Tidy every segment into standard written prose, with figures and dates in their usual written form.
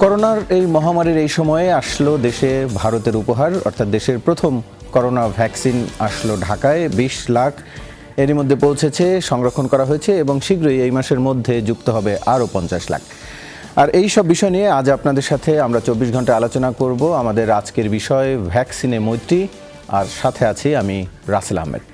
করোনার এই মহামারীর এই সময়ে আসলো দেশে ভারতের উপহার, অর্থাৎ দেশের প্রথম করোনা ভ্যাকসিন আসলো ঢাকায় 20 লাখ। এরই মধ্যে পৌঁছেছে, সংরক্ষণ করা হয়েছে এবং শীঘ্রই এই মাসের মধ্যে যুক্ত হবে আরও 50 লাখ। আর এই সব বিষয় নিয়ে আজ আপনাদের সাথে আমরা 24 ঘন্টা আলোচনা করব। আমাদের আজকের বিষয় ভ্যাকসিনে মৈত্রী, আর সাথে আছি আমি রাসেল আহমেদ।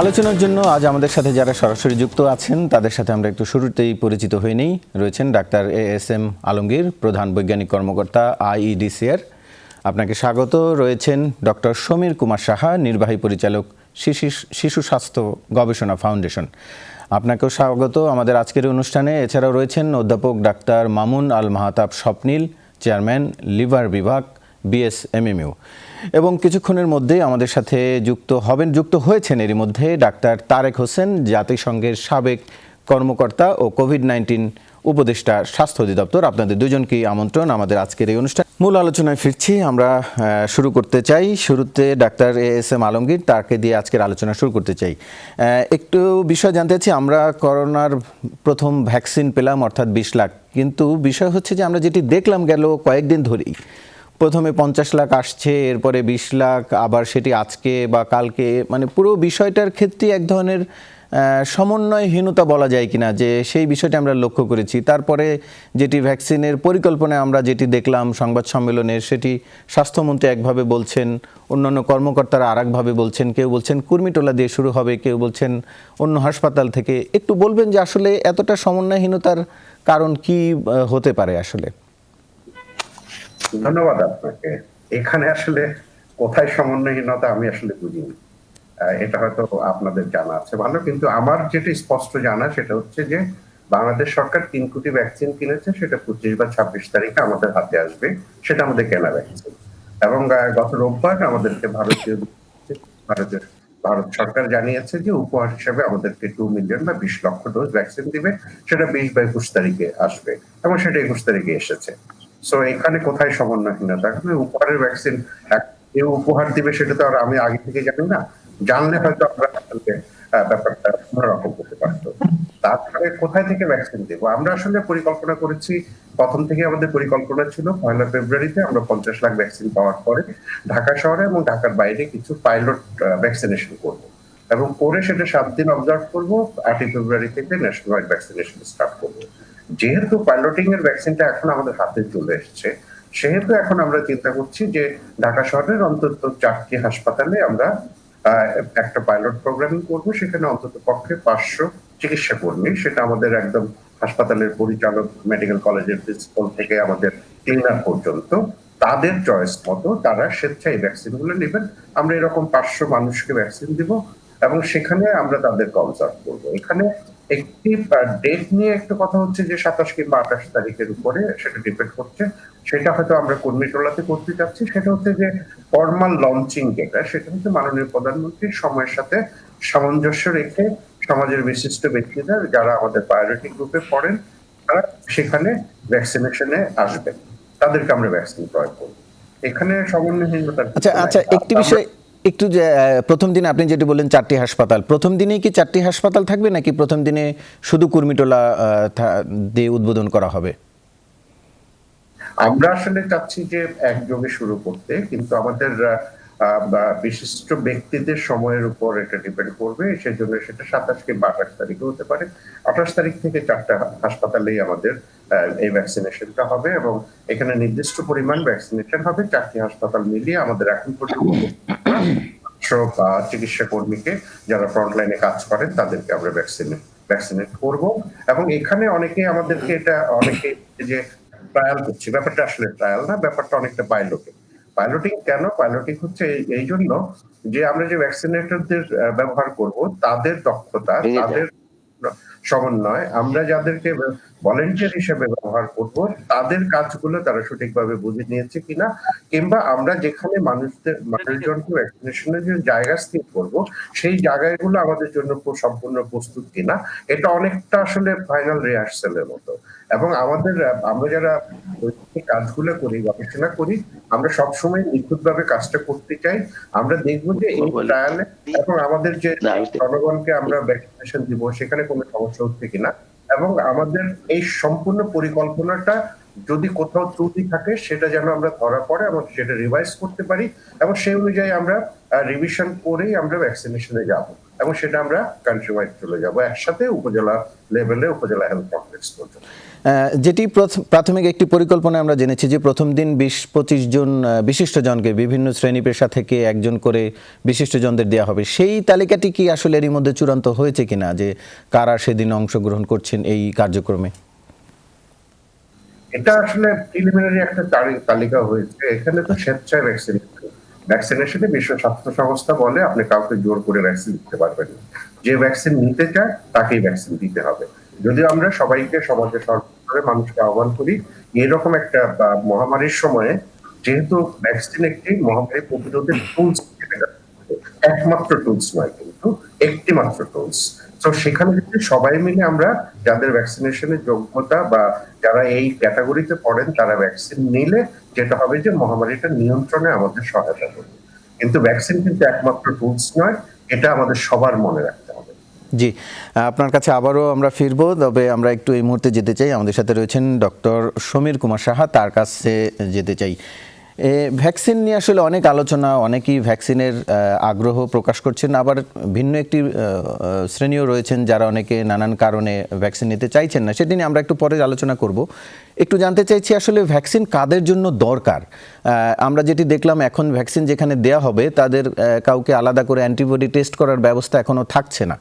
আলোচনার জন্য আজ আমাদের সাথে যারা সরাসরি যুক্ত আছেন তাদের সাথে আমরা একটু শুরুতেই পরিচিত হয়ে নেই। রয়েছেন ডাক্তার ASM আলমগীর, প্রধান বৈজ্ঞানিক কর্মকর্তা IEDCR, আপনাকে স্বাগত। রয়েছেন ডক্টর সমীর কুমার সাহা, নির্বাহী পরিচালক শিশু স্বাস্থ্য গবেষণা ফাউন্ডেশন, আপনাকেও স্বাগত আমাদের আজকের অনুষ্ঠানে। এছাড়াও রয়েছেন অধ্যাপক ডাক্তার মামুন আল মাহতাব স্বপ্নিল, চেয়ারম্যান লিভার বিভাগ BSMMU। এবং কিছুক্ষণের মধ্যেই আমাদের সাথে যুক্ত হয়েছেন এরই মধ্যে ডাক্তার তারেক হোসেন, জাতিসংঘের সাবেক কর্মকর্তা ও কোভিড-19 উপদেষ্টা, স্বাস্থ্য অধিদপ্তর। আপনাদের দুজনকেই আমন্ত্রণ আমাদের আজকের এই অনুষ্ঠান। মূল আলোচনায় ফিরছি। আমরা শুরু করতে চাই শুরুতে ডাক্তার ASM আলমগীর, তাকে দিয়ে আজকের আলোচনা শুরু করতে চাই। একটু বিষয় জানতে চাচ্ছি, আমরা করোনার প্রথম ভ্যাকসিন পেলাম অর্থাৎ 20 লাখ, কিন্তু বিষয় হচ্ছে যে আমরা যেটি দেখলাম গেল কয়েকদিন ধরেই, প্রথমে 50 লাখ আসছে, এরপরে 20 লাখ, আবার সেটি আজকে বা কালকে, মানে পুরো বিষয়টার ক্ষেত্রে এক ধরনের সমন্বয়হীনতা বলা যায় কিনা, যে সেই বিষয়টা আমরা লক্ষ্য করেছি। তারপরে যেটি ভ্যাকসিনের পরিকল্পনায় আমরা যেটি দেখলাম সংবাদ সম্মেলনে, সেটি স্বাস্থ্যমন্ত্রী একভাবে বলছেন, অন্যান্য কর্মকর্তারা আরেকভাবে বলছেন, কেউ বলছেন কুর্মিটোলা দিয়ে শুরু হবে, কেউ বলছেন অন্য হাসপাতাল থেকে। একটু বলবেন যে আসলে এতটা সমন্বয়হীনতার কারণ কি হতে পারে আসলে? ধন্যবাদ আপনাকে। এখানে আসলে কোথায় সমন্বয়হীনতা আমি আসলে বুঝিনি, এটা হয়তো আপনাদের জানা আছে ভালো, কিন্তু আমার যেটা স্পষ্ট জানা সেটা হচ্ছে যে বাংলাদেশ সরকার 3 কোটি ভ্যাকসিন কিনেছে, সেটা 25 বা 26 তারিখে আমাদের হাতে আসবে, সেটা আমাদের কেনা ভ্যাকসিন। এবং গত রোববার আমাদেরকে ভারত সরকার জানিয়েছে যে উপহার হিসেবে আমাদেরকে 2 মিলিয়ন বা 20 লক্ষ ডোজ ভ্যাকসিন দিবে, সেটা 20 বা 21 তারিখে আসবে এবং সেটা 21 তারিখে এসেছে। সো এখানে কোথায় সমন্বয়হীনতা? উপহারের ভ্যাকসিন কেউ উপহার দিবে সেটা তো আর আমি আগে থেকে জানি না, জানলে হয়তো আমরা ব্যাপারটা অন্যরকম করতে পারতো। তারপরে কোথায় থেকে ভ্যাকসিন দেবো? আমরা আসলে পরিকল্পনা করেছি, প্রথম থেকে আমাদের পরিকল্পনা ছিল 1 ফেব্রুয়ারিতে আমরা 50 লাখ ভ্যাকসিন পাওয়ার পরে ঢাকা শহরে এবং ঢাকার বাইরে কিছু পাইলট ভ্যাকসিনেশন করব, এবং করে সেটা 7 দিন অবজার্ভ করব। 8 ফেব্রুয়ারি থেকে ন্যাশনাল ওয়াইড ভ্যাকসিনেশন স্টার্ট করব। যেহেতু পাইলটিং এর ভ্যাকসিনটা এখন আমাদের হাতে চলে এসেছে, সেহেতু এখন আমরা চিন্তা করছি যে ঢাকা শহরের অন্তত 4টি হাসপাতালে আমরা একটা পাইলট প্রোগ্রামিং করব। সেখানে অন্তত পক্ষে 500 চিকিৎসা কর্মী, সেটা আমাদের একদম হাসপাতালের পরিচালক, মেডিকেল কলেজের প্রিন্সিপাল থেকে আমাদের ক্লিনার পর্যন্ত, তাদের চয়েস মতো তারা স্বেচ্ছায় ভ্যাকসিন গুলো নেবেন। আমরা এরকম 500 মানুষকে ভ্যাকসিন দিব এবং সেখানে আমরা তাদের কনসাল্ট করবো। এখানে একটি ডেট নিয়ে একটা কথা হচ্ছে যে 27 কিংবা 28 তারিখের উপরে সেটা ডিপেন্ড করছে। সেটা হয়তো আমরা কর্মীটোলাতে করতে চাচ্ছি। সেটা হচ্ছে যে ফর্মাল লঞ্চিং যেটা, সেটা হচ্ছে মাননীয় প্রধানমন্ত্রীর সময়ের সাথে সামঞ্জস্য রেখে সমাজের বিশিষ্ট ব্যক্তিরা যারা আমাদের প্রায়োরিটি গ্রুপে পড়েন, তারা সেখানে ভ্যাকসিনেশনে আসবে, তাদেরকে আমরা ভ্যাকসিন প্রয়োগ করবো। এখানে সমন্বয়হীনতা। আচ্ছা, একটি বিষয় একটু, যে প্রথম দিনে আপনি যেটি বললেন 4টি হাসপাতাল, প্রথম দিনেই কি 4টি হাসপাতাল থাকবে নাকি প্রথম দিনে শুধু কুর্মিটোলা দিয়ে উদ্বোধন করা হবে? আমরা আসলে চাচ্ছি যে একযোগে শুরু করতে, কিন্তু আমাদের বিশিষ্ট ব্যক্তিদের সময়ের উপর এটা ডিপেন্ড করবে। সেজন্য সেটা 27 কিংবা 28 তারিখে হতে পারে। 28 তারিখ থেকে 4টা হাসপাতালেই আমাদের এই ভ্যাকসিনেশনটা হবে এবং এখানে নির্দিষ্ট পরিমাণ ভ্যাকসিনেশন হবে। 4টি হাসপাতাল মিলিয়ে আমাদের এখন পর্যন্ত চিকিৎসা কর্মীকে, যারা ফ্রন্টলাইনে কাজ করেন, তাদেরকে আমরা ভ্যাকসিনেট করব। এবং এখানে অনেকে আমাদেরকে অনেকে যে ট্রায়াল করছি, ব্যাপারটা আসলে ট্রায়াল না, ব্যাপারটা অনেকটা পাইলটিং। কেন পাইলটিং হচ্ছে? এই জন্য যে আমরা যে ভ্যাকসিনেটরদের ব্যবহার করব, তাদের দক্ষতা, তাদের সমন্বয়, আমরা যাদেরকে ভলান্টিয়ার হিসেবে ব্যবহার করব, তাদের কাজগুলো তারা সঠিকভাবে বুঝে নিয়েছে কিনা, কিংবা আমরা যেখানে মানুষজনকে ভ্যাকসিনেশনের যে জায়গা স্থির করব, সেই জায়গাগুলো আমাদের জন্য সম্পূর্ণ প্রস্তুত কিনা। এটা অনেকটা আসলে ফাইনাল রিহার্সালের মতো। এবং আমরা যারা কাজগুলো করি, গবেষণা করি, আমরা সবসময় নিখুঁতভাবে কাজটা করতে চাই। আমরা দেখব যে এই ট্রায়ালে এবং আমাদের যে জনগণকে আমরা ভ্যাকসিনেশন দিব সেখানে কোনো সমস্যা হচ্ছে কিনা, এবং আমাদের এই সম্পূর্ণ পরিকল্পনাটা যদি কোথাও ত্রুটি থাকে সেটা যেন আমরা ধরা পড়ে এবং সেটা রিভাইজ করতে পারি, এবং সেই অনুযায়ী আমরা রিভিশন করেই আমরা ভ্যাকসিনেশনে যাব, এবং সেটা আমরা কান্ট্রি ওয়াইড চলে যাব একসাথে উপজেলা লেভেলে, উপজেলা হেলথ কমপ্লেক্স পর্যন্ত। যেটি প্রাথমিক একটি পরিকল্পনা আমরা জেনেছি যে প্রথম দিন 20-25 জন বিশিষ্টজনকে বিভিন্ন শ্রেণী পেশা থেকে একজন করে বিশিষ্টজনদের দেওয়া হবে। সেই তালিকাটি কি আসলে এরই মধ্যে চূড়ান্ত হয়েছে কিনা, যে কারা সেদিন অংশগ্রহণ করছেন এই কার্যক্রমে? এটা আসলে প্রিলিমিনারি একটা তালিকা হয়েছে। এখানে তো স্বেচ্ছায় ভ্যাকসিনেশনে বিশ্ব স্বাস্থ্য সংস্থা বলে আপনি কাউকে জোর করে ভ্যাকসিন দিতে পারবেন না। যে ভ্যাকসিন নিতে চায় তাকেই ভ্যাকসিন দিতে হবে। যদিও আমরা সবাইকে, সমাজের সর্বস্তরে মানুষকে আহ্বান করি, এরকম একটা মহামারীর সময়ে যেহেতু ভ্যাকসিন একটি মহামারী প্রতিরোধের টুলস, একমাত্র টুলস নয় কিন্তু একটি মাত্র টুলস। তো সেখানে যদি সবাই মিলে আমরা যাদের ভ্যাকসিনেশনের যোগ্যতা বা যারা এই ক্যাটাগরিতে পড়েন তারা ভ্যাকসিন নিলে যেটা হবে যে মহামারীটা নিয়ন্ত্রণে আমাদের সহায়তা করবে। কিন্তু ভ্যাকসিন কিন্তু একমাত্র টুলস নয়, এটা আমাদের সবার মনে রাখতে হবে। জি, আপনার কাছে আবারও আমরা ফিরব, তবে আমরা একটু এই মুহূর্তে যেতে চাই, আমাদের সাথে রয়েছেন ডক্টর সমীর কুমার সাহা, তার কাছে যেতে চাই। ভ্যাকসিন নিয়ে আসলে অনেক আলোচনা, অনেকেই ভ্যাকসিনের আগ্রহ প্রকাশ করছেন, আবার ভিন্ন একটি শ্রেণীও রয়েছেন যারা অনেকে নানান কারণে ভ্যাকসিন নিতে চাইছেন না। সেটি নিয়ে আমরা একটু পরে আলোচনা করব। একটু জানতে চাইছি আসলে ভ্যাকসিন কাদের জন্য দরকার। আমরা যেটি দেখলাম, এখন ভ্যাকসিন যেখানে দেয়া হবে তাদের কাউকে আলাদা করে অ্যান্টিবডি টেস্ট করার ব্যবস্থা এখনও থাকছে না।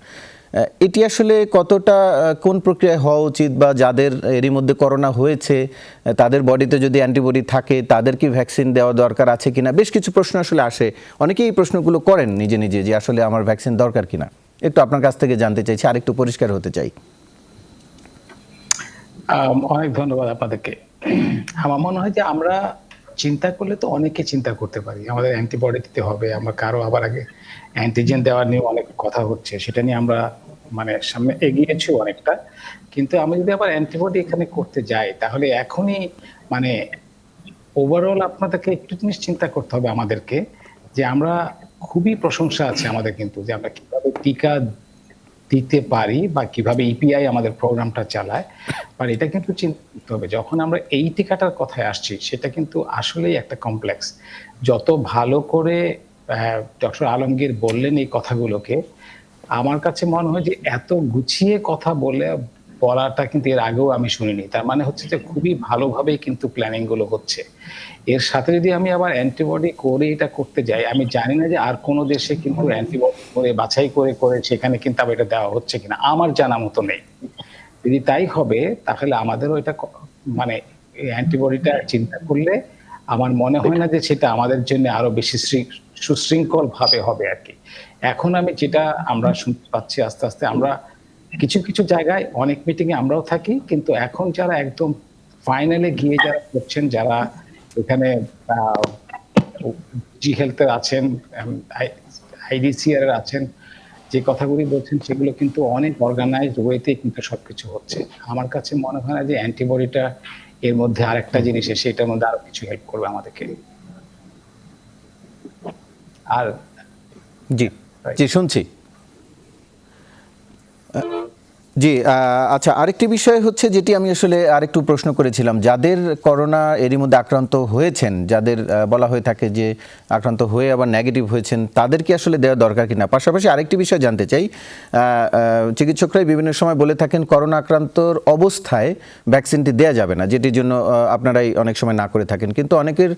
এটি আসলে কতটা কোন প্রক্রিয়ায় হওয়া উচিত, বা যাদের এরই মধ্যে করোনা হয়েছে তাদের বডিতে যদি অ্যান্টিবডি থাকে তাদের কি ভ্যাকসিন দেওয়া দরকার আছে কিনা, বেশ কিছু প্রশ্ন আসলে আসে। অনেকেই এই প্রশ্নগুলো করেন নিজে নিজে, যে আসলে আমার ভ্যাকসিন দরকার কিনা। একটু আপনার কাছ থেকে জানতে চাইছি, আরেকটু পরিষ্কার হতে চাই। অনেক ধন্যবাদ আপনাদেরকে। আমার মনে হয় যে আমরা চিন্তা করলে তো অনেকে চিন্তা করতে পারি, আমাদের অ্যান্টিবডি দিতে হবে, আমরা কারো আবার আগে অ্যান্টিজেন দেওয়ার নিয়ে অনেক কথা হচ্ছে, সেটা নিয়ে আমরা সামনে এগিয়েছি অনেকটা। কিন্তু আমি যদি আবার অ্যান্টিবডি এখানে করতে যাই, তাহলে এখনই ওভারঅল আপনাদেরকে একটু জিনিস চিন্তা করতে হবে আমাদেরকে, যে আমরা খুবই প্রশংসা আছে আমাদের কিন্তু, যে আমরা কিভাবে টিকা দিতে পারি বা কিভাবে ইপিআই আমাদের প্রোগ্রামটা চালায়। আর এটা কিন্তু চিন্তা করতে হবে, যখন আমরা এই টিকাটার কথায় আসছি সেটা কিন্তু আসলেই একটা কমপ্লেক্স। যত ভালো করে ডক্টর আলমগীর বললেন এই কথাগুলোকে, আমার কাছে মনে হয় যে এত গুছিয়ে কথা বলাটা কিন্তু এর আগেও আমি শুনিনি। তার মানে হচ্ছে যে খুবই ভালোভাবেই কিন্তু প্ল্যানিং গুলো হচ্ছে। এর সাথে যদি আমি আবার অ্যান্টিবডি করে এটা করতে যাই, আমি জানি না যে আর কোনো দেশে কিন্তু অ্যান্টিবডি করে বাছাই করে সেখানে কিন্তু আবার এটা দেওয়া হচ্ছে কিনা, আমার জানা মতো নেই। যদি তাই হবে তাহলে আমাদেরও এটা অ্যান্টিবডিটা চিন্তা করলে আমার মনে হয় না যে সেটা আমাদের জন্য আরো বেশি সুশৃঙ্খল ভাবে হবে আর কি। এখন আমি যেটা আমরা শুনতে পাচ্ছি, আস্তে আস্তে আমরা কিছু কিছু জায়গায় অনেক মিটিং এ আমরাও থাকি, কিন্তু এখন যারা একদম ফাইনালে গিয়ে যারা করছেন, যারা এখানে জি হেলথের আছেন, আইডিসিআর এর আছেন, যে কথাগুলি বলছেন সেগুলো কিন্তু অনেক অর্গানাইজড ওয়েতে কিন্তু সবকিছু হচ্ছে। আমার কাছে মনে হয় না যে অ্যান্টিবডিটা এর মধ্যে আরেকটা জিনিস এসে এটার মধ্যে আরো কিছু হেল্প করবে আমাদেরকে। আর জি জি শুনছি। জি, আচ্ছা, আরেকটি বিষয় হচ্ছে যেটি আমি আসলে আরেকটু প্রশ্ন করেছিলাম, যাদের করোনা এরই মধ্যে আক্রান্ত হয়েছেন, যাদের বলা হয়ে থাকে যে আক্রান্ত হয়ে আবার নেগেটিভ হয়েছেন, তাদের কি আসলে দেওয়া দরকার কিনা। পাশাপাশি আরেকটি বিষয় জানতে চাই, চিকিৎসকরাই বিভিন্ন সময় বলে থাকেন করোনা আক্রান্তর অবস্থায় ভ্যাকসিনটি দেওয়া যাবে না, যেটির জন্য আপনারাই অনেক সময় না করে থাকেন, কিন্তু অনেকের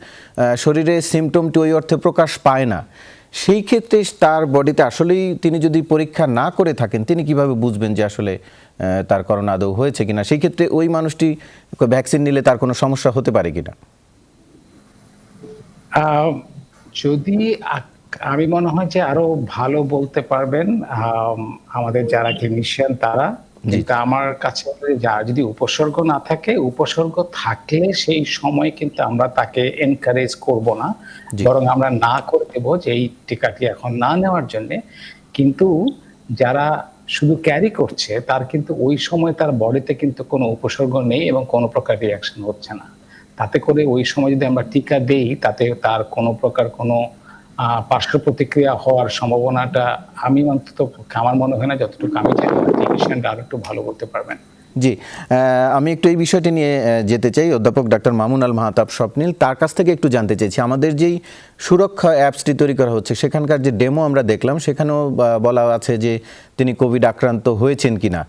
শরীরে সিমটমটি ওই অর্থে প্রকাশ পায় না। সেই ক্ষেত্রে তার বডিতে আসলেই তিনি যদি পরীক্ষা না করে থাকেন, তিনি কিভাবে বুঝবেন যে আসলে তার করোনা আদৌ হয়েছে কিনা? সেই ক্ষেত্রে ওই মানুষটি ভ্যাকসিন নিলে তার কোনো সমস্যা হতে পারে কিনা? যদি আমি মনে হয় যে আরো ভালো বলতে পারবেন আমাদের যারা ক্লিনিশিয়ান তারা, কিন্তু আমার কাছে যার যদি উপসর্গ না থাকে, উপসর্গ থাকলে সেই সময় কিন্তু আমরা তাকে এনকারেজ করব না, জি। বরং আমরা না করে দেবো যে এই টিকাটি এখন না নেওয়ার জন্য। কিন্তু যারা শুধু ক্যারি করছে তার কিন্তু ওই সময় তার বডিতে কিন্তু কোনো উপসর্গ নেই এবং কোনো প্রকার রিয়াকশন হচ্ছে না। তাতে করে ওই সময় যদি আমরা টিকা দেই তাতে তার কোনো প্রকার কোনো পার্শ্ব প্রতিক্রিয়া হওয়ার সম্ভাবনাটা আমি অন্তত আমার মনে হয় না, যতটুকু আমি জানি টেকনিশিয়ানরা আরো একটু ভালো বলতে পারবেন। জি, আমি একটু এই বিষয়টি নিয়ে যেতে চাই। অধ্যাপক ডাক্তার মামুন আল মাহতাব স্বপ্নিল, তার কাছ থেকে একটু জানতে চাইছি, আমাদের যেই সুরক্ষা অ্যাপসটি তৈরি করা হচ্ছে সেখানকার যে ডেমো আমরা দেখলাম সেখানেও বলা আছে যে তিনি কোভিড আক্রান্ত হয়েছেন কিনা।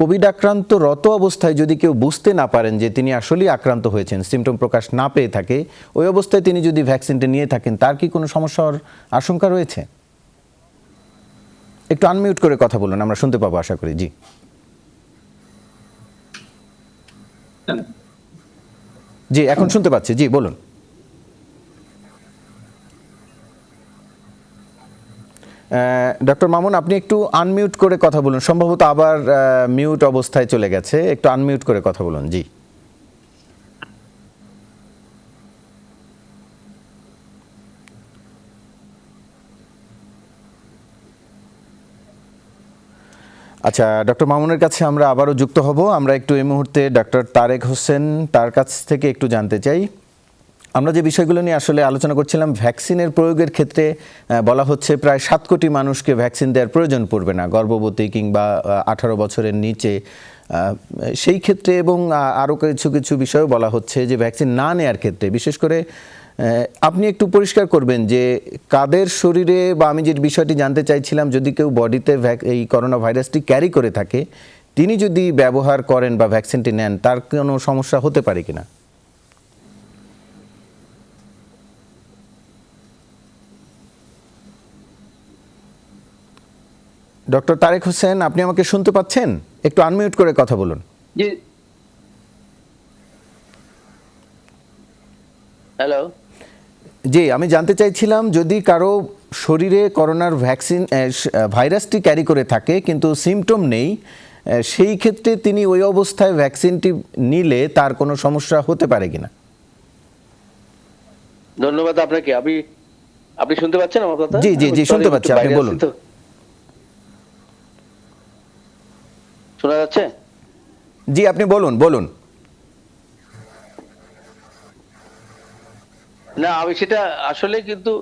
কোভিড আক্রান্তরত অবস্থায় যদি কেউ বুঝতে না পারেন যে তিনি আসলেই আক্রান্ত হয়েছেন, সিমটম প্রকাশ না পেয়ে থাকে, ওই অবস্থায় তিনি যদি ভ্যাকসিনটা নিয়ে থাকেন তার কি কোনো সমস্যা হওয়ার আশঙ্কা রয়েছে? একটু আনমিউট করে কথা বলুন, আমরা শুনতে পাবো আশা করি। জি জি, এখন শুনতে পাচ্ছি। জি বলুন। ডক্টর মামুন, আপনি একটু আনমিউট করে কথা বলুন, সম্ভবত আবার মিউট অবস্থায় চলে গেছে, একটু আনমিউট করে কথা বলুন। জি আচ্ছা, ডক্টর মামুনের কাছে আমরা আবারও যুক্ত হব। আমরা একটু এই মুহূর্তে ডক্টর তারেক হোসেন, তার কাছ থেকে একটু জানতে চাই, আমরা যে বিষয়গুলো নিয়ে আসলে আলোচনা করছিলাম, ভ্যাকসিনের প্রয়োগের ক্ষেত্রে বলা হচ্ছে প্রায় 7 কোটি মানুষকে ভ্যাকসিন দেওয়ার প্রয়োজন পড়বে না, গর্ভবতী কিংবা 18 বছরের নিচে। সেই ক্ষেত্রে এবং আরও কিছু কিছু বিষয়ও বলা হচ্ছে যে ভ্যাকসিন না নেওয়ার ক্ষেত্রে, বিশেষ করে আপনি একটু পরিষ্কার করবেন যে কাদের শরীরে, বা আমি যে বিষয়টি জানতে চাইছিলাম, যদি কেউ বডিতে এই করোনা ভাইরাসটি ক্যারি করে থাকে, তিনি যদি ব্যবহার করেন বা ভ্যাকসিনটি নেন, তার কোনো সমস্যা হতে পারে কিনা? ডক্টর তারেক হোসেন, আপনি আমাকে শুনতে পাচ্ছেন? একটু আনমিউট করে কথা বলুন। জি, হ্যালো। জি, আমি জানতে চাইছিলাম যদি কারো শরীরে করোনার ভ্যাকসিন ভাইরাসটি ক্যারি করে থাকে কিন্তু সিমটম নেই, সেই ক্ষেত্রে তিনি ওই অবস্থায় ভ্যাকসিনটি নিলে তার কোনো সমস্যা হতে পারে কিনা? ধন্যবাদ আপনাকে। আপনি শুনতে পাচ্ছেন আমার কথা? জি জি জি, শুনতে পাচ্ছি, আপনি বলুন। শোনা যাচ্ছে? জি, আপনি বলুন বলুন। না, আমি সেটা আসলে কিন্তু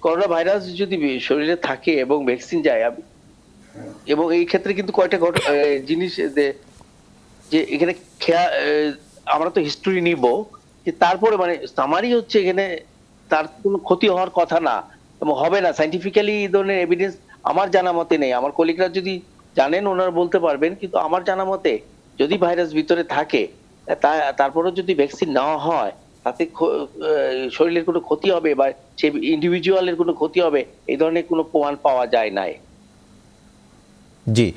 করোনা ভাইরাস যদি শরীরে থাকে এবং ভ্যাকসিন যায়, এবং এই ক্ষেত্রে কিন্তু কয়টা জিনিস যে এখানে আমরা তো হিস্ট্রি নিব, যে তারপরে মানে সামারি হচ্ছে এখানে তার কোনো ক্ষতি হওয়ার কথা না এবং হবে না। সায়েন্টিফিক্যালি এই ধরনের এভিডেন্স আমার জানা মতে নেই। আমার কলিগরা যদি জানেন ওনারা বলতে পারবেন, কিন্তু আমার জানা মতে যদি ভাইরাস ভিতরে থাকে তারপরেও যদি ভ্যাকসিন নেওয়া হয় তাতে শরীরের কোনো ক্ষতি হবে বা সে ইন্ডিভিজুয়ালের কোনো ক্ষতি হবে এই ধরনের কোনো প্রমাণ পাওয়া যায় নাই। জি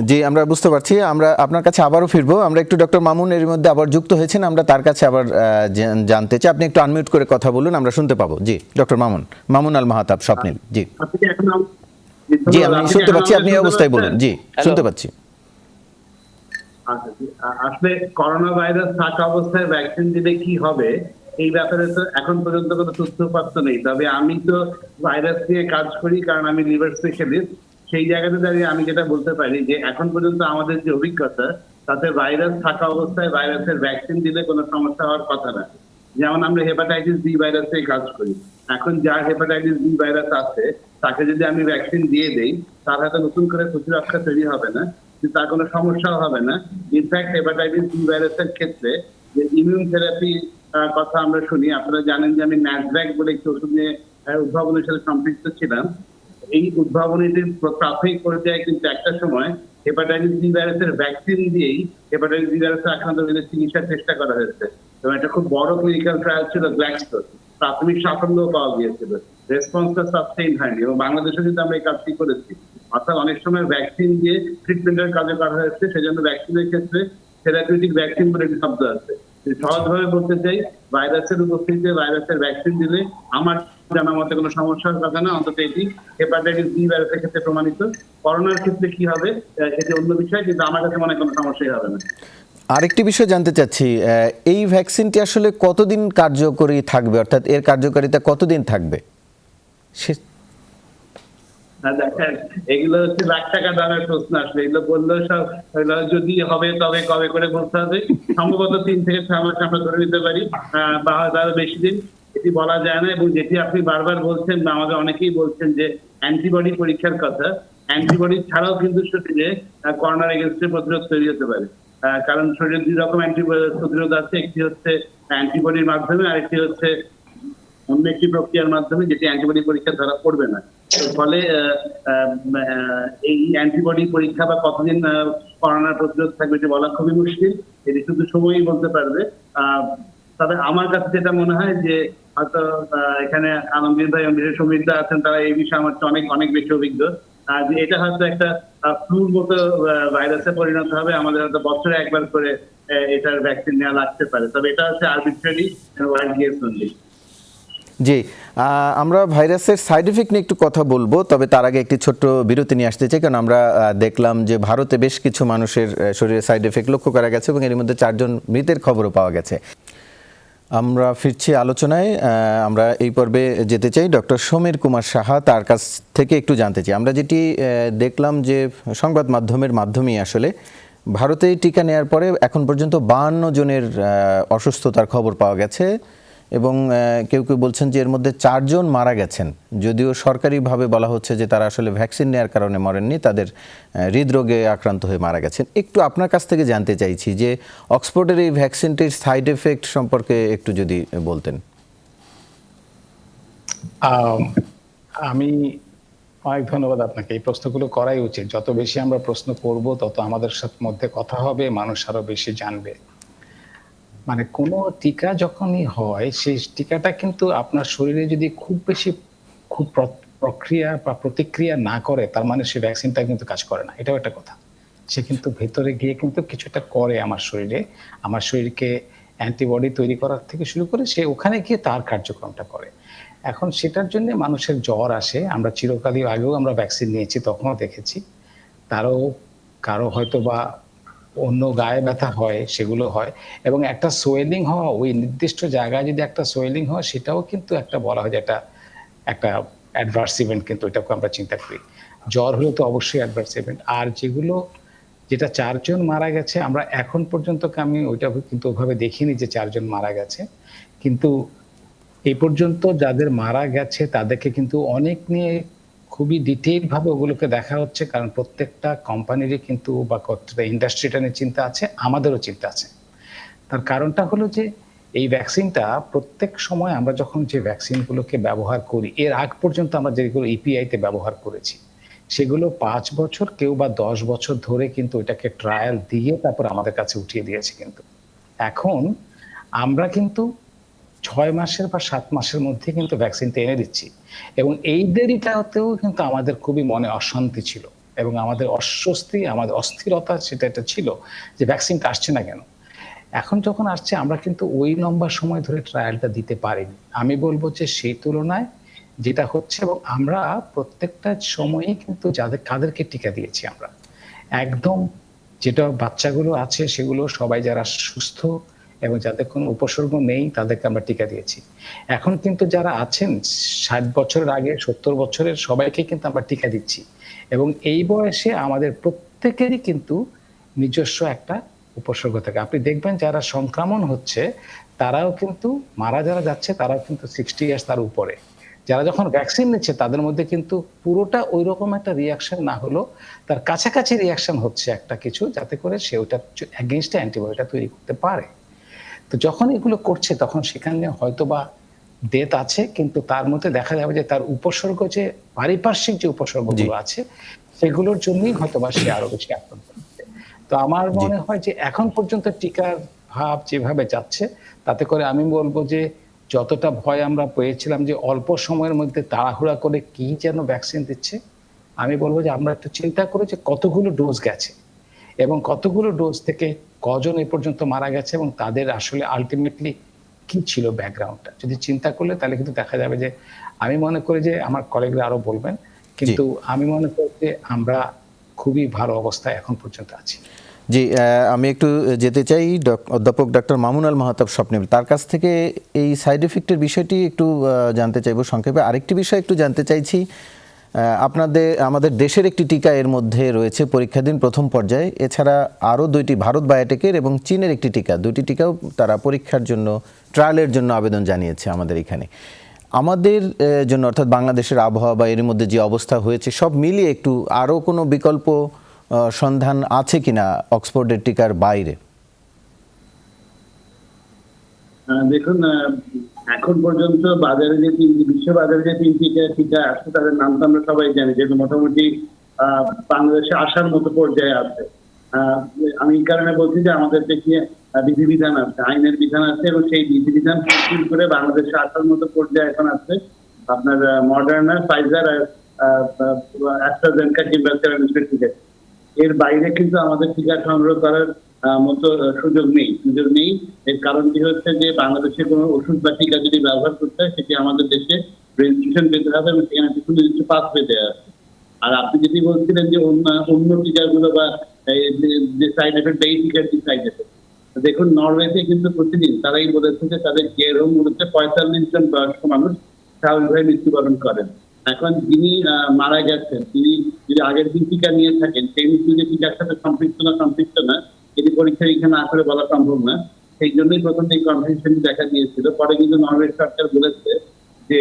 জি, আমরা বুঝতে পারছি। আমরা আপনার কাছে আবারও ফিরবো। আমরা একটু ডক্টর মামুন এর মধ্যে আবার যুক্ত হয়েছেন, আমরা তার কাছে আবার জানতে চাই। আপনি একটু আনমিউট করে কথা বলুন, আমরা শুনতে পাবো। জি ডক্টর মামুন আল মাহতাব স্বপ্নিল। জি জি, আমি শুনতে পাচ্ছি, আপনি এই অবস্থায় বলুন। জি শুনতে পাচ্ছি। আসলে করোনা ভাইরাস থাকা অবস্থায় ভ্যাকসিন দিলে কি হবে এই ব্যাপারে তো এখন পর্যন্ত কোনো তথ্যপাত্র নেই। তবে আমি তো ভাইরাস নিয়ে কাজ করি, কারণ আমি লিভার স্পেশালিস্ট। সেই জায়গাতে দাঁড়িয়ে আমি যেটা বলতে পারি যে এখন পর্যন্ত আমাদের যে অভিজ্ঞতা, তাতে ভাইরাস থাকা অবস্থায় ভাইরাসের ভ্যাকসিন দিলে কোনো সমস্যা হওয়ার কথা না। যেমন আমরা হেপাটাইটিস বি ভাইরাস নিয়ে কাজ করি, এখন যার হেপাটাইটিস বি ভাইরাস আছে তাকে যদি আমি ভ্যাকসিন দিয়ে দেই, তার হয়তো নতুন করে প্রতিরক্ষা তৈরি হবে না, তার কোনো সমস্যাও হবে না। ইনফ্যাক্ট হেপাটাইটিস বি ভাইরাসের ক্ষেত্রে যে ইমিউন থেরাপি কথা আমরা শুনি, আপনারা জানেন যে আমি ন্যাসড্যাক বলে একটি ওষুধ নিয়ে উদ্ভাবনের সাথে সম্পৃক্ত ছিলাম। এই উদ্ভাবনীটির প্রাথমিক পর্যায়ে কিন্তু একটা সময় হেপাটাইটিস বি ভাইরাসের ভ্যাকসিন দিয়েই হেপাটাইটিস বি ভাইরাসের আক্রান্ত রোগীদের চিকিৎসার চেষ্টা করা হয়েছে এবং এটা খুব বড় ক্লিনিক্যাল ট্রায়াল ছিল গ্ল্যাক্সোর। প্রাথমিক সাফল্য পাওয়া গিয়েছিল, রেসপন্সটা সাস্টেইন হয়নি এবং বাংলাদেশে কিন্তু আমরা এই কাজটি করেছি। অর্থাৎ অনেক সময় ভ্যাকসিন দিয়ে ট্রিটমেন্টের কাজে করা হয়েছে, সেজন্য ভ্যাকসিনের ক্ষেত্রে থেরাপিউটিক ভ্যাকসিন বলে একটি শব্দ আছে। সহজভাবে বলতে চাই, ভাইরাসের উপস্থিতিতে ভাইরাসের ভ্যাকসিন দিলে আমার জানা মতে কোনো সমস্যার কথা না, অন্তত এটি হেপাটাইটিস বি ভাইরাসের ক্ষেত্রে প্রমাণিত। করোনার ক্ষেত্রে কি হবে এটি অন্য বিষয়, কিন্তু আমার কাছে মনে হয় কোনো সমস্যাই হবে না। আরেকটি বিষয় জানতে চাচ্ছি, এই ভ্যাকসিনটি আসলে কতদিন কার্যকরী থাকবে, অর্থাৎ এর কার্যকারিতা কতদিন থাকবে? দেখেন, এগুলো হচ্ছে লাখ টাকা দামের প্রশ্ন। আসলে এগুলো বললেও সব যদি হবে তবে কবে করে বলতে হবে। সম্ভবত 3 থেকে 6 মাস আমরা ধরে নিতে পারি, বা তারও বেশি দিন, এটি বলা যায় না। এবং যেটি আপনি বারবার বলছেন বা আমাদের অনেকেই বলছেন যে অ্যান্টিবডি পরীক্ষার কথা, অ্যান্টিবডি ছাড়াও কিন্তু শরীরে করোনার এগেনস্টে প্রতিরোধ তৈরি হতে পারে। কারণ শরীরে 2 রকম প্রতিরোধ আছে, একটি হচ্ছে অ্যান্টিবডির মাধ্যমে, আরেকটি হচ্ছে অন্য একটি প্রক্রিয়ার মাধ্যমে, যেটি অ্যান্টিবডি পরীক্ষা ধরা পড়বে না। ফলে এই অ্যান্টিবডি পরীক্ষা বা কতদিন করোনার প্রতিরোধ থাকবে এটি বলা খুবই মুশকিল, এটি শুধু সময়ই বলতে পারবে। তবে আমার কাছে যেটা মনে হয় যে হয়তো এখানে আলমগীর ভাই এবং বিশেষ অভিজ্ঞতা আছেন, তারা এই বিষয়ে আমার অনেক অনেক বেশি অভিজ্ঞ, যে এটা হয়তো একটা ফ্লুর মতো ভাইরাসে পরিণত হবে। আমাদের হয়তো বছরে একবার করে এটার ভ্যাকসিন নেওয়া লাগতে পারে, তবে এটা হচ্ছে আরবিট্রারি ওয়াইল্ড গেস অনলি। জি, আমরা ভাইরাসের সাইড এফেক্ট নিয়ে একটু কথা বলবো, তবে তার আগে একটি ছোট্ট বিরতি নিয়ে আসতে চাই। কারণ আমরা দেখলাম যে ভারতে বেশ কিছু মানুষের শরীরে সাইড এফেক্ট লক্ষ্য করা গেছে এবং এর মধ্যে 4 জন মৃতের খবরও পাওয়া গেছে। আমরা ফিরছি আলোচনায়। আমরা এই পর্বে যেতে চাই ডক্টর সমীর কুমার সাহা, তার কাছ থেকে একটু জানতে চাই। আমরা যেটি দেখলাম যে সংবাদ মাধ্যমের মাধ্যমেই আসলে ভারতে টিকা নেওয়ার পরে এখন পর্যন্ত 52 জনের অসুস্থতার খবর পাওয়া গেছে এবং কেউ কেউ বলছেন যে এর মধ্যে 4 জন মারা গেছেন। যদিও সরকারিভাবে বলা হচ্ছে যে তারা আসলে ভ্যাকসিন নেওয়ার কারণে মরেননি, তাদের হৃদরোগে আক্রান্ত হয়ে মারা গেছেন। একটু আপনার কাছ থেকে জানতে চাইছি যে অক্সফোর্ডের এই ভ্যাকসিনটির সাইড এফেক্ট সম্পর্কে একটু যদি বলতেন। আমি অনেক ধন্যবাদ আপনাকে। এই প্রশ্নগুলো করাই উচিত। যত বেশি আমরা প্রশ্ন করব তত আমাদের সাথে মধ্যে কথা হবে, মানুষ আরো বেশি জানবে। মানে কোনো টিকা যখনই হয়, সেই টিকাটা কিন্তু আপনার শরীরে যদি খুব বেশি প্রক্রিয়া বা প্রতিক্রিয়া না করে, তার মানে সেই ভ্যাকসিনটা কিন্তু কাজ করে না, এটাও একটা কথা। সে কিন্তু ভেতরে গিয়ে কিন্তু কিছুটা করে আমার শরীরে, আমার শরীরকে অ্যান্টিবডি তৈরি করার থেকে শুরু করে সে ওখানে গিয়ে তার কার্যক্রমটা করে। এখন সেটার জন্য মানুষের জ্বর আসে। আমরা চিরকালই আগেও আমরা ভ্যাকসিন নিয়েছি, তখনও দেখেছি কারো হয়তো বা অন্য গায়ে ব্যথা হয়, সেগুলো হয়। এবং একটা সোয়েলিং হওয়া, ওই নির্দিষ্ট জায়গায় যদি একটা সোয়েলিং হয়, সেটাও কিন্তু একটা বলা হয় যে একটা অ্যাডভার্স ইভেন্ট, কিন্তু এটাকে আমরা চিন্তা করি। জ্বর হলে তো অবশ্যই অ্যাডভার্স ইভেন্ট। আর যেটা 4 জন মারা গেছে, আমরা এখন পর্যন্ত আমি ওইটা কিন্তু ওইভাবে দেখিনি যে 4 জন মারা গেছে। কিন্তু এই পর্যন্ত যাদের মারা গেছে তাদেরকে কিন্তু অনেক নিয়ে খুবই ডিটেইল ভাবে ওগুলোকে দেখা হচ্ছে, কারণ প্রত্যেকটা কোম্পানিরই কিন্তু বা প্রত্যেকটা ইন্ডাস্ট্রিটা নিয়ে চিন্তা আছে, আমাদেরও চিন্তা আছে। তার কারণটা হলো যে এই ভ্যাকসিনটা প্রত্যেক সময় আমরা যখন যে ভ্যাকসিনগুলোকে ব্যবহার করি, এর আগ পর্যন্ত আমরা যেগুলো ইপিআইতে ব্যবহার করেছি, সেগুলো 5 বছর কেউ বা 10 বছর ধরে কিন্তু এটাকে ট্রায়াল দিয়ে তারপর আমাদের কাছে উঠিয়ে দিয়েছে। কিন্তু এখন আমরা কিন্তু 6 মাসের বা 7 মাসের মধ্যে কিন্তু ভ্যাকসিনটা এনে দিচ্ছি। এবং এই দেরিটাতেও কিন্তু আমাদের খুবই মনে অশান্তি ছিল এবং আমাদের অস্বস্তি, আমাদের অস্থিরতা এটা ছিল যে ভ্যাকসিনটা আসছে না কেন। এখন যখন আসছে, আমরা কিন্তু ওই লম্বা সময় ধরে ট্রায়ালটা দিতে পারিনি। আমি বলবো যে সেই তুলনায় যেটা হচ্ছে, এবং আমরা প্রত্যেকটা সময়ই কিন্তু কাদেরকে টিকা দিয়েছি আমরা, একদম যেটা বাচ্চাগুলো আছে সেগুলো সবাই যারা সুস্থ এবং যাদের কোনো উপসর্গ নেই তাদেরকে আমরা টিকা দিয়েছি। এখন কিন্তু যারা আছেন 60 বছরের আগে, 70 বছরের, সবাইকে কিন্তু আমরা টিকা দিচ্ছি। এবং এই বয়সে আমাদের প্রত্যেকেরই কিন্তু নিজস্ব একটা উপসর্গ থাকে। আপনি দেখবেন যারা সংক্রমণ হচ্ছে তারাও কিন্তু যারা যাচ্ছে তারাও কিন্তু 60 ইয়ার্স তার উপরে। যারা যখন ভ্যাকসিন নিচ্ছে তাদের মধ্যে কিন্তু পুরোটা ওই রকম একটা রিয়াকশন না হলো, তার কাছাকাছি রিয়াকশন হচ্ছে একটা কিছু, যাতে করে সে ওইটা এগেইনস্টে অ্যান্টিবডিটা তৈরি করতে পারে। তো যখন এগুলো করছে তখন সেখানে হয়তো বা ডেথ আছে, কিন্তু তার মধ্যে দেখা যাবে যে তার উপসর্গ, যে পারিপার্শ্বিক যে উপসর্গগুলো আছে, সেগুলোর জন্যই হয়তো বা সে আরো বেশি আক্রান্ত হচ্ছে। তো আমার মনে হয় যে এখন পর্যন্ত টিকার ভাব যেভাবে যাচ্ছে, তাতে করে আমি বলবো যে যতটা ভয় আমরা পেয়েছিলাম যে অল্প সময়ের মধ্যে তাড়াহুড়া করে কি যেন ভ্যাকসিন দিচ্ছে, আমি বলবো যে আমরা একটু চিন্তা করি যে কতগুলো ডোজ গেছে এবং কতগুলো ডোজ থেকে কজন এ পর্যন্ত মারা গেছে এবং তাদের আসলে আলটিমেটলি কি ছিল ব্যাকগ্রাউন্ডটা, যদি চিন্তা করলে তাহলে কিন্তু দেখা যাবে যে আমি মনে করি যে আমার কলিগরা আরো বলবেন, কিন্তু আমি মনে করি যে আমরা খুবই ভালো অবস্থায় এখন পর্যন্ত আছি। জি, আমি একটু যেতে চাই অধ্যাপক ডক্টর মামুনুল মাহতাব স্বপ্নিল, তার কাছ থেকে এই সাইড এফেক্টের বিষয়টি একটু জানতে চাইব সংক্ষেপে। আরেকটি বিষয় একটু জানতে চাইছি, আমাদের দেশের একটি টিকা এর মধ্যে রয়েছে পরীক্ষাধীন প্রথম পর্যায়ে, এছাড়া আরও 2টি ভারত বায়োটেকের এবং চীনের একটি টিকা, 2টি টিকাও তারা পরীক্ষার জন্য ট্রায়ালের জন্য আবেদন জানিয়েছে আমাদের এখানে। আমাদের জন্য অর্থাৎ বাংলাদেশের আবহাওয়া বা এর মধ্যে যে অবস্থা হয়েছে সব মিলিয়ে একটু আরও কোনো বিকল্প সন্ধান আছে কিনা অক্সফোর্ডের টিকার বাইরে? দেখুন, এখন পর্যন্ত বাজারে যে বিশ্ব বাজারে যে 3টি টিকা আসছে তাদের নাম তো আমরা সবাই জানি, যেহেতু মোটামুটি বাংলাদেশে আসার মতো পর্যায়ে আছে। আমি এই কারণে বলছি যে আমাদের দেশে বিধিবিধান আছে, আইনের বিধান আছে, এবং সেই বিধিবিধান ফুলফিল করে বাংলাদেশে আসার মতো পর্যায়ে এখন আছে আপনার মডার্না, ফাইজার আর অ্যাস্ট্রাজেনেকা কিংবা সেরাম টিকা। এর বাইরে কিন্তু আমাদের টিকা সংগ্রহ করার মতো সুযোগ নেই। এর কারণটি হচ্ছে যে বাংলাদেশে কোনো ওষুধ বা টিকা যদি ব্যবহার করতে হয় সেটি আমাদের দেশে রেজিস্ট্রেশন পেতে হবে এবং সেখানে কিছু নির্দিষ্ট পাস পেতে হবে। আর আপনি যদি বলছিলেন যে অন্য টিকাগুলো বা যে সাইড এফেক্ট, এই টিকার কি সাইড এফেক্ট, দেখুন নরওয়েতে কিন্তু প্রতিদিন তারাই বলেছে যে তাদের কেয়ার হোম গুলোতে 45 জন বয়স্ক মানুষ স্বাভাবিকভাবে মৃত্যুবরণ করেন। এখন যিনি মারা গেছেন তিনি যদি আগের দিন টিকা নিয়ে থাকেন, সেই মৃত্যু যে টিকার সাথে সম্পৃক্ত না এটি পরীক্ষা নিরীক্ষা না করে বলা সম্ভব না। সেই জন্যই প্রথম এই কনফিউশন দেখা দিয়েছিল। পরে কিন্তু নরওয়ে সরকার বলেছে যে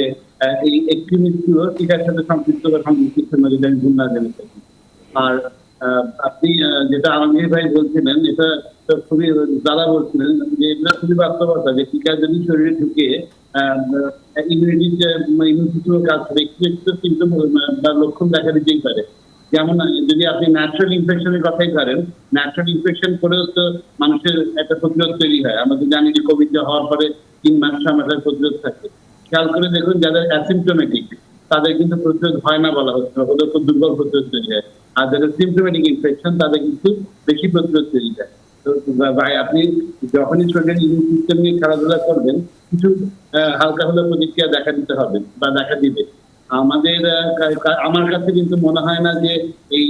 এই একটি মৃত্যুও টিকার সাথে সম্পৃক্ত বা সংযুক্ত নয়, যদি আমি ভুল না জেনে থাকি। আর আপনি যেটা আলমগীর ভাই বলছিলেন, এটা তো খুবই দাদা বলছিলেন যে এটা খুবই বাস্তবতা যে টিকা যদি শরীরে ঢুকে ইমিউনিটি সিস্টেমের কাজ করে একটু সিমটম বা লক্ষণ দেখা দিতেই পারে। যেমন যদি আপনি ন্যাচারাল ইনফেকশনের কথাই ধরেন, ন্যাচারাল ইনফেকশন করেও তো মানুষের একটা প্রতিরোধ তৈরি হয়। আমাদের জানি যে কোভিড হওয়ার পরে 3 মাস 6 মাসের প্রতিরোধ থাকে। খেয়াল করে দেখুন যাদের অ্যাসিমটোমেটিক তাদের কিন্তু প্রতিরোধ হয় না বলা হচ্ছে, ওদের খুব দুর্বল প্রতিরোধ তৈরি হয়। আর যাদের সিমটোমেটিক ইনফেকশন তাদের কিন্তু বেশি প্রতিরোধ তৈরি হয়। তো ভাই আপনি যখনই শরীরের ইমিউন সিস্টেম নিয়ে খেলাধুলা করবেন কিছু হালকা হলেও প্রতিক্রিয়া দেখা দিতে হবে বা দেখা দিবে। আমার কাছে কিন্তু মনে হয় না যে এই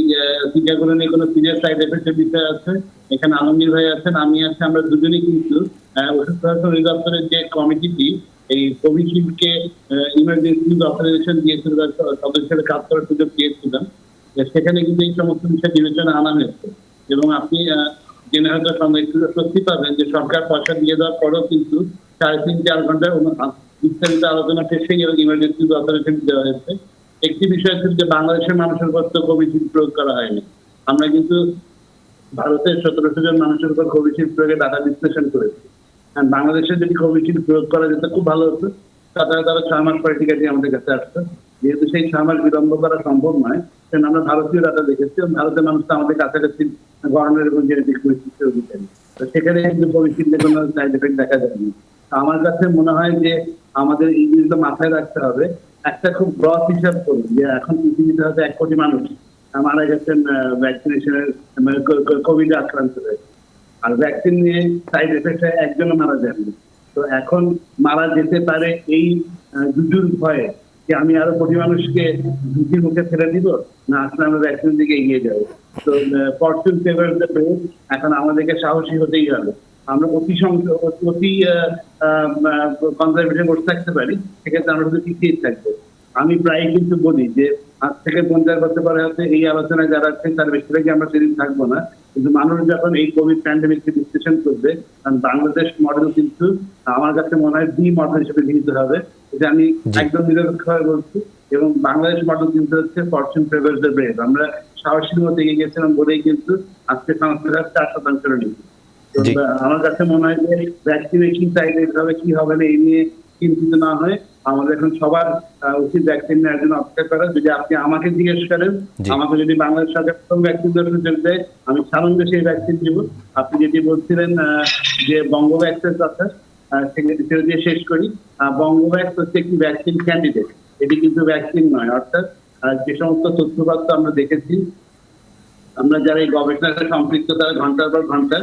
টিকাগুলো নিয়ে কোনো সিরিয়াস সাইড এফেক্টের বিষয় আছে। এখানে আলমগীর ভাই আছেন, আমি আছি, আমরা দুজনেই কিন্তু ওষুধ প্রশাসন অধিদপ্তরের যে কমিটিটি এই কোভিশিল্ডকে ইমার্জেন্সি অথরাইজেশন দিয়েছিল, সদস্য হিসেবে কাজ করার সুযোগ দিয়েছিলাম, সেখানে কিন্তু এই সমস্ত বিষয় বিবেচনা আনা হয়েছে। এবং আপনি জেনে হয়তো সত্যি পাবেন যে সরকার পয়সা দিয়ে দেওয়ার পরেও কিন্তু 3.5-4 ঘন্টায় বিস্তারিত আলোচনা শেষে এবং ইমার্জেন্সি অথরাইজেশন দেওয়া হয়েছে। একটি বিষয় ছিল যে বাংলাদেশের মানুষের উপর তো কোভিশিল্ড প্রয়োগ করা হয়নি। আমরা কিন্তু ভারতের 1700 জন মানুষের উপর কোভিশিল্ড প্রয়োগের ডাটা বিশ্লেষণ করেছি। বাংলাদেশে যদি কোভিশিল্ড প্রয়োগ করা যেত খুব ভালো হতো। তারা 6 মাস পরে টিকাটি আমাদের কাছে আসতো। যেহেতু সেই 6 মাস বিলম্ব করা সম্ভব নয়, সেজন্য আমরা ভারতীয় ডাটা দেখেছি এবং ভারতের মানুষ তো আমাদের কাছাকাছি গরমের এবং জেনেটিক পরিস্থিতির অধিকারী। তো সেখানে কিন্তু কোভিশিল্ডের কোনো সাইড এফেক্ট দেখা যায়নি। আমার কাছে মনে হয় যে আমাদের এই জিনিসটা মাথায় রাখতে হবে। একটা খুব ব্রড হিসাব করুন যে এখন পৃথিবীতে হয়তো 1 কোটি মানুষ মারা গেছেন ভ্যাকসিনেশনের কোভিড আক্রান্ত হয়ে, আর ভ্যাকসিন নিয়ে সাইড এফেক্টে একজনও মারা যায়নি। তো এখন মারা যেতে পারে এই জুজুর ভয়ে যে আমি আরো কোটি মানুষকে ঝুঁকির মুখে ফেলে দিব, না আসলে আমরা ভ্যাকসিনের দিকে এগিয়ে যাবো। তো ফরচুন ফেভারস দ্য ব্রেভ, এখন আমাদেরকে সাহসী হতেই হবে। আমরা অতি কনজারভেটিভ বসে থাকতে পারি, সেক্ষেত্রে আমরা শুধু পিছিয়ে থাকবো। আমি প্রায় কিন্তু বলি যে আজ থেকে 50 বছর পরে হচ্ছে এই আলোচনায় যারা আছেন তার বেশিরভাগই আমরা সেদিন থাকবো না, কিন্তু মানুষ যখন এই কোভিড প্যান্ডেমিককে বিশ্লেষণ করবে, কারণ বাংলাদেশ মডেল কিন্তু আমার কাছে মনে হয় বি মডেল হিসেবে গৃহীত হবে, এটা আমি একদম নিরপেক্ষভাবে বলছি। এবং বাংলাদেশ মডেল কিন্তু হচ্ছে ফরচুন ফেভারস দ্য ব্রেভ। আমরা সাহসীর মতো এগিয়ে গেছিলাম বলেই কিন্তু আজকে সংস্থার 4% নিচ্ছি। আমার কাছে মনে হয় যে ভ্যাকসিনেশন চাইলে এভাবে কি হবে না এই নিয়ে চিন্তিত না হয় আমাদের এখন সবার উচিত ভ্যাকসিন নেওয়ার জন্য অপেক্ষা করা। যদি আপনি আমাকে জিজ্ঞেস করেন, আমাকে যদি বাংলাদেশ সরকার প্রথম ভ্যাকসিন দেওয়ার সুযোগ দেয়, আমি সানন্দে সেই ভ্যাকসিন দিব। আপনি যেটি বলছিলেন যে বঙ্গভ্যাক্সের কথা, সেটা দিয়ে শেষ করি। বঙ্গভ্যাক্স হচ্ছে একটি ভ্যাকসিন ক্যান্ডিডেট, এটি কিন্তু ভ্যাকসিন নয়। অর্থাৎ যে সমস্ত তথ্যপাত্র আমরা দেখেছি, আমরা যারা এই গবেষণার সম্পৃক্ত তারা ঘন্টার পর ঘন্টা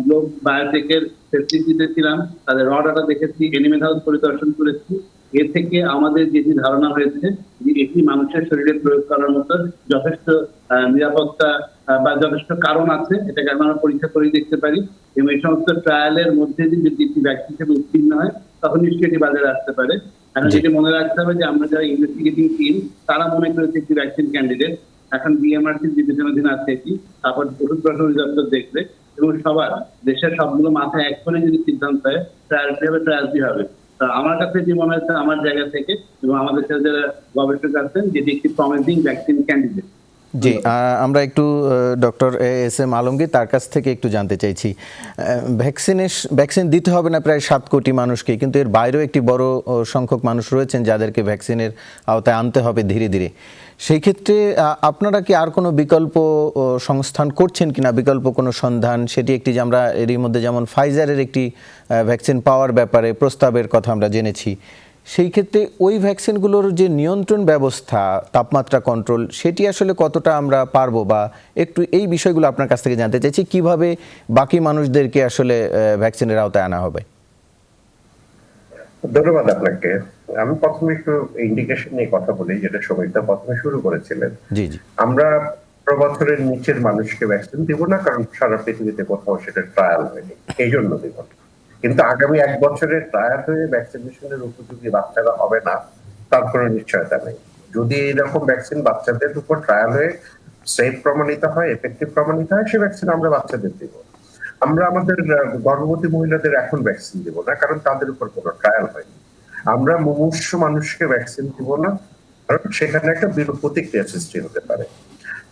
গ্লোব বায়োটেকের ফেসিলিটিতে ছিলাম, তাদের র ডাটা দেখেছি, এনিমেল হেলথ পরিদর্শন করেছি। এ থেকে আমাদের যেটি ধারণা হয়েছে যে এটি মানুষের শরীরে প্রয়োগ করার মতো যথেষ্ট নিরাপত্তা বা যথেষ্ট কারণ আছে, এটাকে আমরা পরীক্ষা করে দেখতে পারি। এবং এই সমস্ত ট্রায়ালের মধ্যে দিয়ে যদি একটি ভ্যাকসিন হিসেবে উত্তীর্ণ হয় তখন নিশ্চয়ই এটি বাজারে আসতে পারে। এখন জি। যেটি মনে রাখতে হবে যে আমরা যারা ইনভেস্টিগেটিং টিম তারা মনে করেছে একটি ভ্যাকসিন ক্যান্ডিডেট, এখন বিএমআরসির বিবেচনাধীন আছে এটি, তারপর ওষুধ প্রশাসন অধিদপ্তর দেখবে এবং সবার দেশের সবগুলো মাথায় এক করে যদি সিদ্ধান্ত হয় ট্রায়ালটি হবে, ট্রায়ালটি হবে। তা আমার কাছে যে মনে হচ্ছে আমার জায়গা থেকে এবং আমাদের সাথে যারা গবেষক আছেন যেটি একটি প্রমিসিং ভ্যাকসিন ক্যান্ডিডেট। জি, আমরা একটু ডক্টর এস এম আলমগীর তার কাছ থেকে একটু জানতে চাইছি, ভ্যাকসিন দিতে হবে না প্রায় 7 কোটি মানুষকে, কিন্তু এর বাইরেও একটি বড় সংখ্যক মানুষ রয়েছেন যাদেরকে ভ্যাকসিনের আওতায় আনতে হবে ধীরে ধীরে। সেই ক্ষেত্রে আপনারা কি আর কোনো বিকল্প সংস্থান করছেন কিনা, বিকল্প কোনো সন্ধান? সেটি একটি যে আমরা এরই মধ্যে যেমন ফাইজারের একটি ভ্যাকসিন পাওয়ার ব্যাপারে প্রস্তাবের কথা আমরা জেনেছি, সেই ক্ষেত্রে ওই ভ্যাকসিনগুলোর যে নিয়ন্ত্রণ ব্যবস্থা, তাপমাত্রা কন্ট্রোল, সেটি আসলে কতটা আমরা পারবো, বা একটু এই বিষয়গুলো আপনার কাছ থেকে জানতে চাইছি, কিভাবে বাকি মানুষদেরকে আসলে ভ্যাকসিনের আওতায় আনা হবে। ধন্যবাদ আপনাকে। আমি প্রথমে একটু ইন্ডিকেশন নিয়ে কথা বলি, যেটা সবাইটা প্রথমে শুরু করেছিলেন। জি জি। আমরা 18 বছরের নিচের মানুষকে ভ্যাকসিন দিব না, কারণ সারা পৃথিবীতে কোথাও সেটা ট্রায়াল হয়নি, এই জন্য দিব না। কিন্তু আগামী 1 বছরের ট্রায়াল হয়ে ভ্যাকসিনেশনের উপযোগী বাচ্চারা হবে না তার কোনো নিশ্চয়তা নেই। যদি এইরকম ভ্যাকসিন বাচ্চাদের উপর ট্রায়াল হয়ে সেফ প্রমাণিত হয়, এফেক্টিভ প্রমাণিত হয়, সেই ভ্যাকসিন আমরা বাচ্চাদের দিব। আমরা আমাদের গর্ভবতী মহিলাদের এখন ভ্যাকসিন দিব না, কারণ তাদের উপর কোনো ট্রায়াল হয়নি। আমরা মুমূর্ষু মানুষকে ভ্যাকসিন দিব না, কারণ সেখানে একটা বিরূপ প্রতিক্রিয়া সৃষ্টি হতে পারে।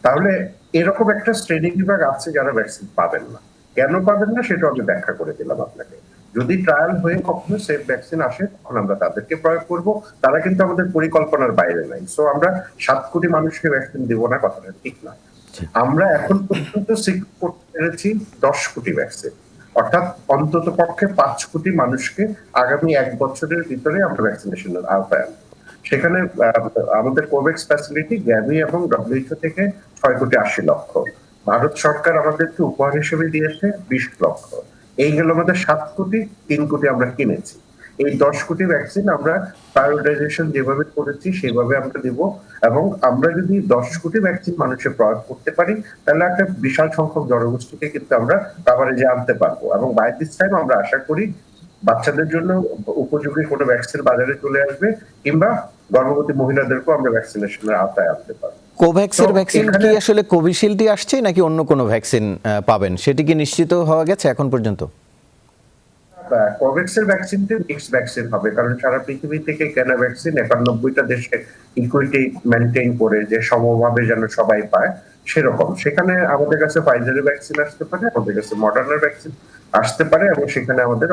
তাহলে এরকম একটা শ্রেণী বিভাগ আছে যারা ভ্যাকসিন পাবেন না। কেন পাবেন না সেটা আমি ব্যাখ্যা করে দিলাম আপনাকে। যদি ট্রায়াল হয়ে কখনো সেফ ভ্যাকসিন আসে তখন আমরা তাদেরকে প্রয়োগ করব, তারা কিন্তু আমাদের পরিকল্পনার বাইরে নাই। সো আমরা 7 কোটি মানুষকে ভ্যাকসিন দিব না, কথাটা ঠিক না। আমরা এখন পর্যন্ত সিলেক্ট করতে পেরেছি 10 কোটি ভ্যাকসিন, অর্থাৎ অন্তত পক্ষে 5 কোটি মানুষকে আগামী 1 বছরের ভিতরে আমরা ভ্যাকসিনেশনের আওতায় আনবো। সেখানে আমাদের কোভ্যাক্স ফ্যাসিলিটি গ্যাভি এবং ডব্লিউএইচও থেকে 6,80,00,000। ভারত সরকার আমাদেরকে উপহার হিসেবে দিয়েছে 20 লক্ষ। এই গেল আমাদের 7 কোটি, 3 কোটি আমরা কিনেছি। এই 10 কোটি ভ্যাকসিন আমরা প্রায়োরিটাইজেশন যেভাবে করেছি সেভাবে আমরা দিব, এবং আমরা যদি 10 কোটি ভ্যাকসিন মানুষের প্রয়োগ করতে পারি তাহলে একটা বিশাল সংখ্যক জনগোষ্ঠীকে কিন্তু আমরা কভারেজে আনতে পারবো। এবং বাই দিস টাইম আমরা আশা করি বাচ্চাদের জন্য উপযোগী কোনো ভ্যাকসিন বাজারে চলে আসবে, কিংবা গর্ভবতী মহিলাদেরকেও আমরা ভ্যাকসিনেশনের আওতায় আনতে পারবো। কোভ্যাক্সের ভ্যাকসিন কি আসলে কোভিশিল্ডই আসছে নাকি অন্য কোনো ভ্যাকসিন পাবেন, সেটি কি নিশ্চিত হওয়া গেছে এখন পর্যন্ত? কোভ্যাক্সের ভ্যাকসিনটা মিক্সড ভ্যাকসিন হবে, কারণ সারা পৃথিবী থেকে কেনা ভ্যাকসিন 91টা দেশে ইকুইটি মেনটেইন করে যে সমভাবে যেন সবাই পায় সেরকম। সেখানে আমাদের কাছে ফাইজারের ভ্যাকসিন আসতে পারে, আমাদের কাছে মডার্নার ভ্যাকসিন আসতে পারে, এবং সেখানে আমাদের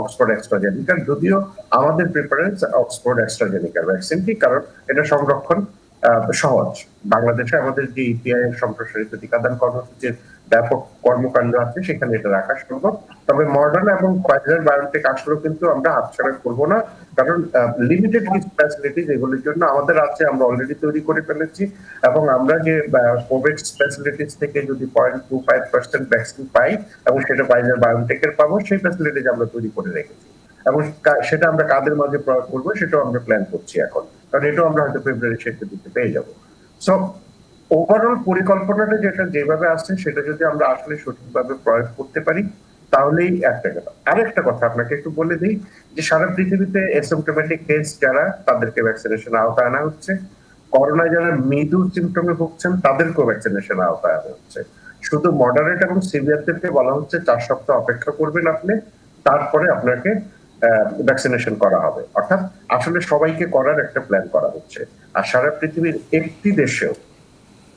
অক্সফোর্ড অ্যাস্ট্রাজেনিকার, যদিও আমাদের প্রেফারেন্স অক্সফোর্ড অ্যাস্ট্রাজেনিকার ভ্যাকসিনটি, কারণ এটা সংরক্ষণ সহজ। বাংলাদেশে আমাদের যে ইপিআই এর সম্প্রসারিত টিকাদান কর্মসূচির ব্যাপক কর্মকাণ্ড আছে সেখানে এটা রাখা সম্ভব। তবে মডার্ন এবং ফাইজার বায়োটেক আসলেও কিন্তু আমরা হাতছাড়া করবো না, কারণ লিমিটেড কিছু ফ্যাসিলিটি যেগুলোর জন্য আমাদের আছে আমরা অলরেডি তৈরি করে ফেলেছি, এবং আমরা যে কোভিড ফ্যাসিলিটিস থেকে যদি 0.25% ভ্যাকসিন পাই এবং সেটা ফাইজার বায়োটেকের পাবো, সেই ফ্যাসিলিটিজ আমরা তৈরি করে রেখেছি, এবং সেটা আমরা কাদের মাঝে প্রয়োগ করবো সেটাও আমরা প্ল্যান করছি এখন, কারণ এটাও আমরা হয়তো ফেব্রুয়ারি শেষের দিকে পেয়ে যাবো। সো ওভারঅল পরিকল্পনাটা যেটা যেভাবে আসছে সেটা যদি আমরা আসলে সঠিকভাবে প্রয়োগ করতে পারি তাহলেই একটা কথা। আরেকটা কথা আপনাকে একটু বলে দিই যে সারা পৃথিবীতে অ্যাসিম্পটোমেটিক কেস যারা তাদেরকে ভ্যাকসিনেশন আওতায় আনা হচ্ছে, করোনায় যারা মৃদু সিমটমে ভুগছেন তাদেরকেও ভ্যাকসিনেশন আওতায় আনা হচ্ছে। শুধু মডারেট এবং সিভিয়ারদেরকে বলা হচ্ছে 4 সপ্তাহ অপেক্ষা করবেন আপনি, তারপরে আপনাকে ভ্যাকসিনেশন করা হবে। অর্থাৎ আসলে সবাইকে করার একটা প্ল্যান করা হচ্ছে। আর সারা পৃথিবীর একটি দেশেও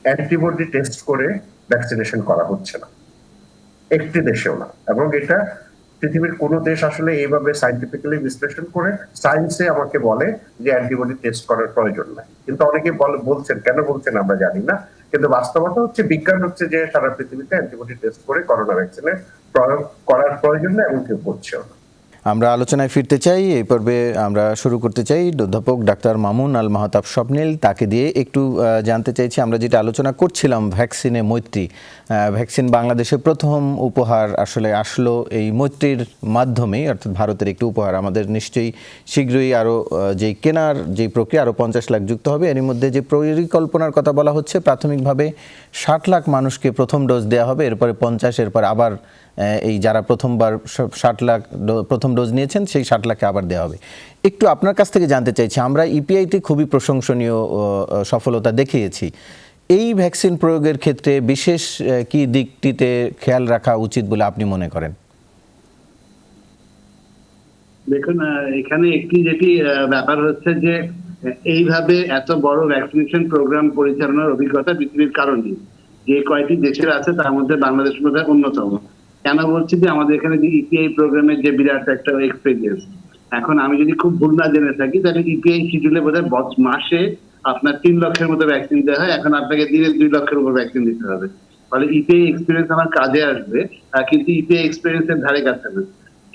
অ্যান্টিবডি টেস্ট করে ভ্যাকসিনেশন করা হচ্ছে না, একটি দেশেও না। এবং এটা পৃথিবীর কোন দেশ আসলে এইভাবে সায়েন্টিফিক্যালি বিশ্লেষণ করে সায়েন্সে আমাকে বলে যে অ্যান্টিবডি টেস্ট করার প্রয়োজন নাই। কিন্তু অনেকে বলছেন, কেন বলছেন আমরা জানি না, কিন্তু বাস্তবতা হচ্ছে বিজ্ঞান হচ্ছে যে সারা পৃথিবীতে অ্যান্টিবডি টেস্ট করে করোনা ভ্যাকসিনের প্রয়োগ করার প্রয়োজন নেই এবং কেউ করছেও না। আমরা আলোচনায় ফিরতে চাই। এই পর্বে আমরা শুরু করতে চাই অধ্যাপক ডাক্তার মামুন আল মাহতাব স্বপ্নিল, তাকে দিয়ে একটু জানতে চাইছি আমরা যেটা আলোচনা করছিলাম ভ্যাকসিনে মৈত্রী। ভ্যাকসিন বাংলাদেশে প্রথম উপহার আসলে আসলো এই মৈত্রীর মাধ্যমেই, অর্থাৎ ভারতের একটি উপহার। আমাদের নিশ্চয়ই শীঘ্রই আরও যেই কেনার যে প্রক্রিয়া আরও 50 লাখ যুক্ত হবে। এর মধ্যে যে পরিকল্পনার কথা বলা হচ্ছে, প্রাথমিকভাবে 60 লাখ মানুষকে প্রথম ডোজ দেওয়া হবে, এরপরে 50, এরপর আবার এই যারা প্রথমবার 60 লাখ প্রথম ডোজ নিয়েছেন সেই 60 লাখকে আবার দেওয়া হবে। একটু আপনার কাছ থেকে জানতে চাইছি, আমরা ইপিআইতে খুবই প্রশংসনীয় সফলতা দেখিয়েছি। এই ভ্যাকসিন প্রয়োগের ক্ষেত্রে বিশেষ কি দিকটিতে খেয়াল রাখা উচিত বলে আপনি মনে করেন? দেখুন, এখানে একটি যেটি ব্যাপার হচ্ছে যে এইভাবে এত বড় ভ্যাকসিনেশন প্রোগ্রাম পরিচালনার অভিজ্ঞতা পৃথিবীর কারণে যে কয়েকটি দেশের আছে তার মধ্যে বাংলাদেশ বোধহয় অন্যতম। কেন বলছি যে আমাদের এখানে যে ইপিআই প্রোগ্রামের যে বিরাট একটা এক্সপেরিয়েন্স, এখন আমি যদি খুব ভুল না জেনে থাকি তাহলে ইপিআই শিডিউলে বোধহয় মাসে আপনার 3 লক্ষের মতো ভ্যাকসিন দেওয়া হয়, এখন আপনাকে দিনে 2 লক্ষের উপর ভ্যাকসিন দিতে হবে। ফলে ইপিআই এক্সপিরিয়েন্স আমার কাজে আসবে, কিন্তু ইপিআই এক্সপিরিয়েন্সের ধারে কাছে না।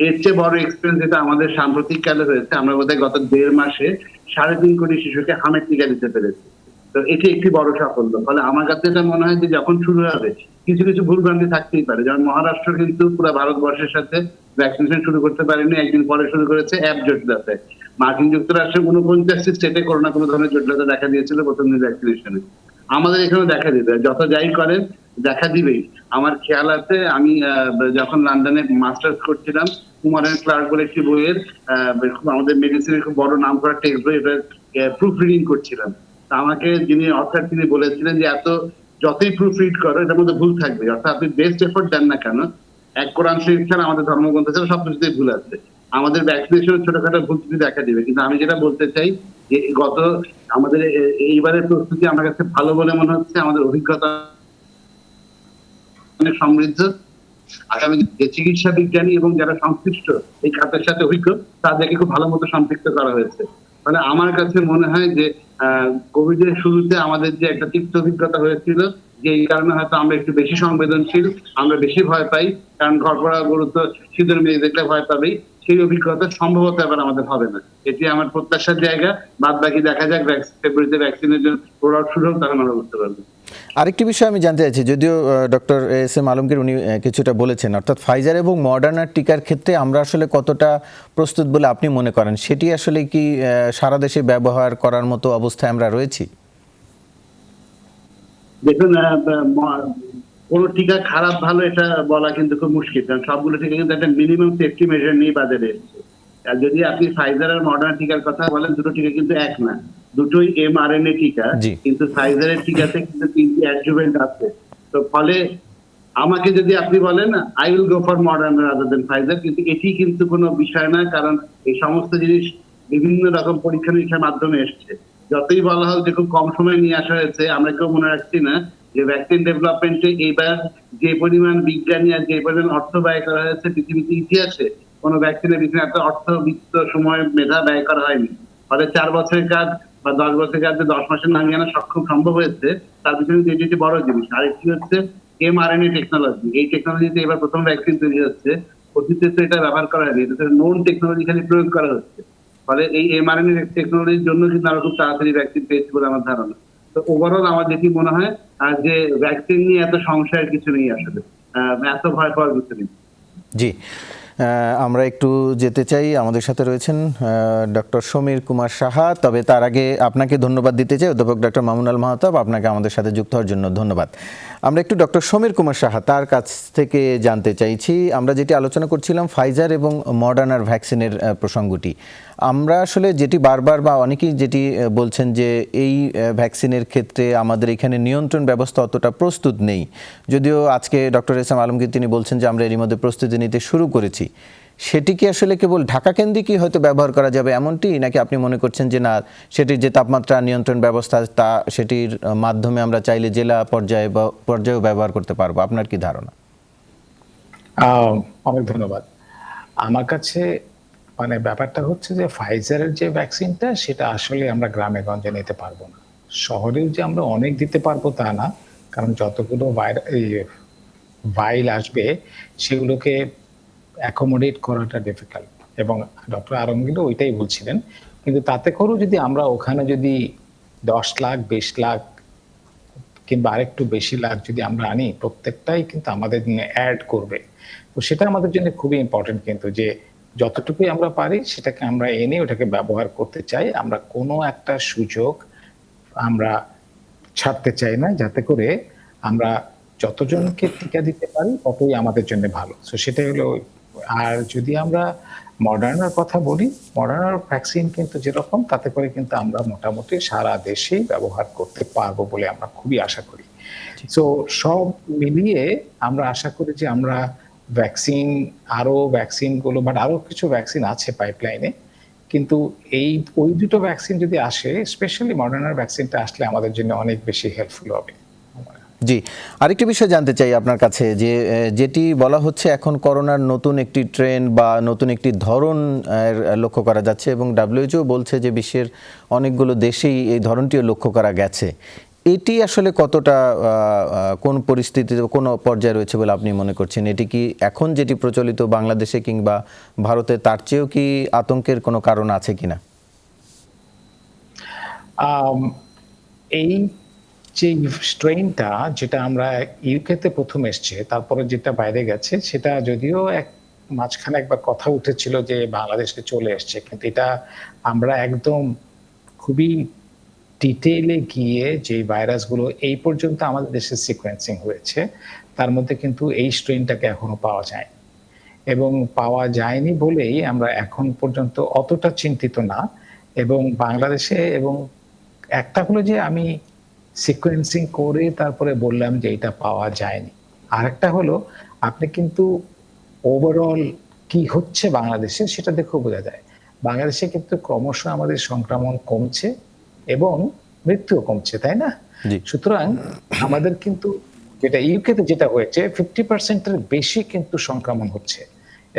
এর চেয়ে বড় এক্সপিরিয়েন্স যেটা আমাদের সাম্প্রতিক কালে হয়েছে, আমরা বোধহয় গত 1.5 মাসে 3.5 কোটি শিশুকে হামের টিকা দিতে পেরেছি। তো এটি একটি বড় সাফল্য। ফলে আমার কাছে এটা মনে হয় যে যখন শুরু হবে কিছু কিছু ভুলভ্রান্তি থাকতেই পারে। যেমন মহারাষ্ট্র কিন্তু পুরো ভারতবর্ষের সাথে ভ্যাকসিনেশন শুরু করতে পারেনি, একদিন পরে শুরু করেছে অ্যাপ জটিলতায়। মার্কিন যুক্তরাষ্ট্রে 49টি স্টেটে করোনা কোনো ধরনের জটিলতা দেখা দিয়েছিল প্রথম দিন ভ্যাকসিনেশনে। আমাদের এখানেও দেখা দিবে, যত যাই করেন দেখা দিবেই। আমার খেয়াল আছে আমি যখন লন্ডনে মাস্টার্স করছিলাম, কুমারের ক্লার্ক বলে একটি বইয়ের আমাদের মেডিসিনের খুব বড় নাম করা টেক্সট বই, এটা প্রুফ রিডিং করছিলাম। তা আমাকে যিনি অথর তিনি বলেছিলেন যে এত যতই প্রুফ রিড করো এটার মধ্যে ভুল থাকবে, অর্থাৎ আপনি বেস্ট এফোর্ট দেন না কেন, এক কোরআন শরীফ ছাড়া আমাদের ধর্মগ্রন্থ ছাড়া সবকিছুতেই ভুল আছে। আমাদের ভ্যাকসিনেশনের ছোটখাটো ভুল ত্রুটি দেখা দিবে, কিন্তু আমি যেটা বলতে চাই যে গত আমাদের এইবারের প্রস্তুতি আমার কাছে ভালো বলে মনে হচ্ছে। আমাদের অভিজ্ঞতা অনেক সমৃদ্ধ। আগামী যে চিকিৎসা বিজ্ঞানী এবং যারা সংশ্লিষ্ট এই খাতের সাথে অভিজ্ঞ তাদেরকে খুব ভালো মতো সম্পৃক্ত করা হয়েছে। ফলে আমার কাছে মনে হয় যে কোভিড এর শুরুতে আমাদের যে একটা তিক্ত অভিজ্ঞতা হয়েছিল, যে এই কারণে হয়তো আমরা একটু বেশি সংবেদনশীল, আমরা বেশি ভয় পাই, কারণ ঘরপড়া গরু তো শীতের মেয়ে দেখলে ভয় পাবেই, সেই অভিজ্ঞতা সম্ভবত এবার আমাদের হবে না। এটি আমার প্রত্যাশার জায়গা। বাদ বাকি দেখা যাক, ফেব্রুয়ারিতে ভ্যাকসিনের জন্য রোল আউট শুরু হোক, তখন আমরা বুঝতে পারবো। আরেকটি বিষয় আমি জানতে চাইছি, যদিও ডক্টর এস.এম. আলমগীর উনি কিছুটা বলেছেন, অর্থাৎ ফাইজার এবং মডার্নার টিকার ক্ষেত্রে আমরা আসলে কতটা প্রস্তুত বলে আপনি মনে করেন? সেটি আসলে কি সারা দেশে ব্যবহার করার মতো অবস্থায় আমরা রয়েছি? দেখুন, কোন টিকা খারাপ ভালো এটা বলা কিন্তু খুব মুশকিল, কারণ সবগুলো টিকা কিন্তু একটা মিনিমাম সেফটি মেজার নিয়ে বাজারে এসেছে। আর যদি আপনি ফাইজার আর মডার্না টিকার কথা বলেন, দুটো টিকা কিন্তু এক না, দুটোই mRNA টিকা, কিন্তু ফাইজারের টিকাতে কিন্তু 3টি অ্যাডজুভেন্ট আছে। তো ফলে আমাকে যদি আপনি বলেন I will go for Moderna rather than Pfizer, কিন্তু এটি কিন্তু কোনো বিষয় না, কারণ এই সমস্ত জিনিস বিভিন্ন রকম পরীক্ষা নিরীক্ষার মাধ্যমে এসছে। যতই বলা হোক যে খুব কম সময় নিয়ে আসা হয়েছে, আমরা কেউ মনে রাখছি না যে ভ্যাকসিন ডেভেলপমেন্টে এইবার যে পরিমাণ বিজ্ঞানী আর যে পরিমাণ অর্থ ব্যয় করা হয়েছে পৃথিবীতে ইতিহাসে কোনো ভ্যাকসিনের পিছনে এত অর্থ বিত্ত সময় মেধা ব্যয় করা হয়নি। ফলে 4 বছরের কাজ বা 10 বছরের কাজ 10 মাসে নামিয়ে আনা সক্ষম সম্ভব হয়েছে, তার পিছনে যেটি বড় জিনিস। আরেকটি হচ্ছে mRNA টেকনোলজি। এই টেকনোলজিতে এবার প্রথম ভ্যাকসিন তৈরি হচ্ছে, অতীতে তো এটা ব্যবহার করা হয়নি, এটা নোন টেকনোলজি খালি প্রয়োগ করা হচ্ছে। ফলে এই mRNA টেকনোলজির জন্য কিন্তু আমরা খুব তাড়াতাড়ি ভ্যাকসিন পেয়েছি বলে আমার ধারণা। তো ওভারঅল আমার যেটি মনে হয় যে ভ্যাকসিন নিয়ে এত সংশয়ের কিছু নেই, আসলে এত ভয় পাওয়ার কিছু নেই। জি, আমরা একটু যেতে চাই, আমাদের সাথে রয়েছেন ডক্টর সমীর কুমার সাহা। তবে তার আগে আপনাকে ধন্যবাদ দিতে চাই, অধ্যাপক ডক্টর মামুন আল মাহতাব, আপনাকে আমাদের সাথে যুক্ত হওয়ার জন্য ধন্যবাদ। আমরা একটু ডক্টর সমীর কুমার সাহা তার কাছ থেকে জানতে চাইছি, আমরা যেটি আলোচনা করছিলাম ফাইজার এবং মডার্নার ভ্যাকসিনের প্রসঙ্গটি, আমরা আসলে যেটি বারবার বা অনেকেই যেটি বলছেন যে এই ভ্যাকসিনের ক্ষেত্রে আমাদের এখানে নিয়ন্ত্রণ ব্যবস্থা অতটা প্রস্তুত নেই। যদিও আজকে ডক্টর এস.এম. আলমগীর তিনি বলছেন যে আমরা এরই মধ্যে প্রস্তুতি নিতে শুরু করেছি। সেটি কি আসলে কেবল ঢাকা কেন্দ্রিকই হয়তো ব্যবহার করা যাবে এমনটি, নাকি আপনি মনে করছেন যে না, সেটির যে তাপমাত্রা নিয়ন্ত্রণ ব্যবস্থা তা সেটির মাধ্যমে আমরা চাইলে জেলা পর্যায়েও ব্যবহার করতে পারবো? আপনার কি ধারণা? অনেক ধন্যবাদ। আমার কাছে মানে ব্যাপারটা হচ্ছে যে ফাইজারের যে ভ্যাকসিনটা সেটা আসলে আমরা গ্রামে গঞ্জে নিতে পারবো না। শহরেও যে আমরা অনেক দিতে পারবো তা না, কারণ যতগুলো ভাইল আসবে সেগুলোকে অ্যাকোমোডেট করাটা ডিফিকাল্ট। এবং ডক্টর আলমগীরও ওইটাই বলছিলেন। কিন্তু তাতে করেও যদি আমরা ওখানে যদি 10 লাখ 20 লাখ কিংবা আরেকটু বেশি লাখ যদি আমরা আনি, প্রত্যেকটাই কিন্তু আমাদের নিয়ে অ্যাড করবে। তো সেটা আমাদের জন্য খুবই ইম্পর্টেন্ট কিন্তু, যে যতটুকুই আমরা পারি সেটাকে আমরা এনে ওটাকে ব্যবহার করতে চাই। আমরা কোনো একটা সুযোগ আমরা ছাড়তে চাই না, যাতে করে আমরা যতজনকে টিকা দিতে পারি ততই আমাদের জন্য ভালো। সো সেটাই হলো। আর যদি আমরা মডার্নার কথা বলি, মডার্নার ভ্যাকসিন কিন্তু যেরকম, তাতে করে কিন্তু আমরা মোটামুটি সারা দেশেই ব্যবহার করতে পারবো বলে আমরা খুবই আশা করি। সো সব মিলিয়ে আমরা আশা করি যে আমরা ভ্যাকসিন, ভ্যাকসিনগুলো, বাট আরো কিছু ভ্যাকসিন আছে পাইপলাইনে, কিন্তু ওই দুটো ভ্যাকসিন যদি আসে, স্পেশালি মডার্নার ভ্যাকসিনটা আসলে আমাদের জন্য অনেক বেশি হেল্পফুল হবে। জি, আরেকটি বিষয় জানতে চাই আপনার কাছে, যে যেটি বলা হচ্ছে এখন করোনার নতুন একটি ট্রেন্ড বা নতুন একটি ধরন লক্ষ্য করা যাচ্ছে, এবং WHO বলছে যে বিশ্বের অনেকগুলো দেশেই এই ধরনটিও লক্ষ্য করা গেছে। এটি আসলে কতটা কোন পরিস্থিতিতে, কোন পর্যায়ে রয়েছে বলে আপনি মনে করছেন? এটি কি এখন যেটি প্রচলিত বাংলাদেশে কিংবা ভারতে, তার চেয়েও কি আতঙ্কের কোনো কারণ আছে কিনা? এই যে স্ট্রেইনটা, যেটা আমরা ইউকেতে প্রথম এসছে, তারপরে যেটা বাইরে গেছে, সেটা যদিও মাঝখানে একবার কথা উঠেছিল যে বাংলাদেশে চলে এসছে, কিন্তু এটা আমরা একদম খুবই ডিটেইলে গিয়ে যে ভাইরাসগুলো এই পর্যন্ত আমাদের দেশে সিকোয়েন্সিং হয়েছে, তার মধ্যে কিন্তু এই স্ট্রেইনটাকে এখনো পাওয়া যায়, এবং পাওয়া যায়নি বলেই আমরা এখন পর্যন্ত অতটা চিন্তিত না। এবং বাংলাদেশে, এবং একটা হলো যে আমি সিকোয়েন্সিং করে তারপরে বললাম যে এটা পাওয়া যায়নি, আরেকটা হলো আপনি কিন্তু ওভারঅল কি হচ্ছে বাংলাদেশে সেটা দেখেও বোঝা যায়। বাংলাদেশে কিন্তু ক্রমশ আমাদের সংক্রমণ কমছে এবং মৃত্যুও কমছে, তাই না? জি। সুতরাং আমাদের কিন্তু, যেটা ইউকেতে যেটা হয়েছে, 50%-এর বেশি কিন্তু সংক্রমণ হচ্ছে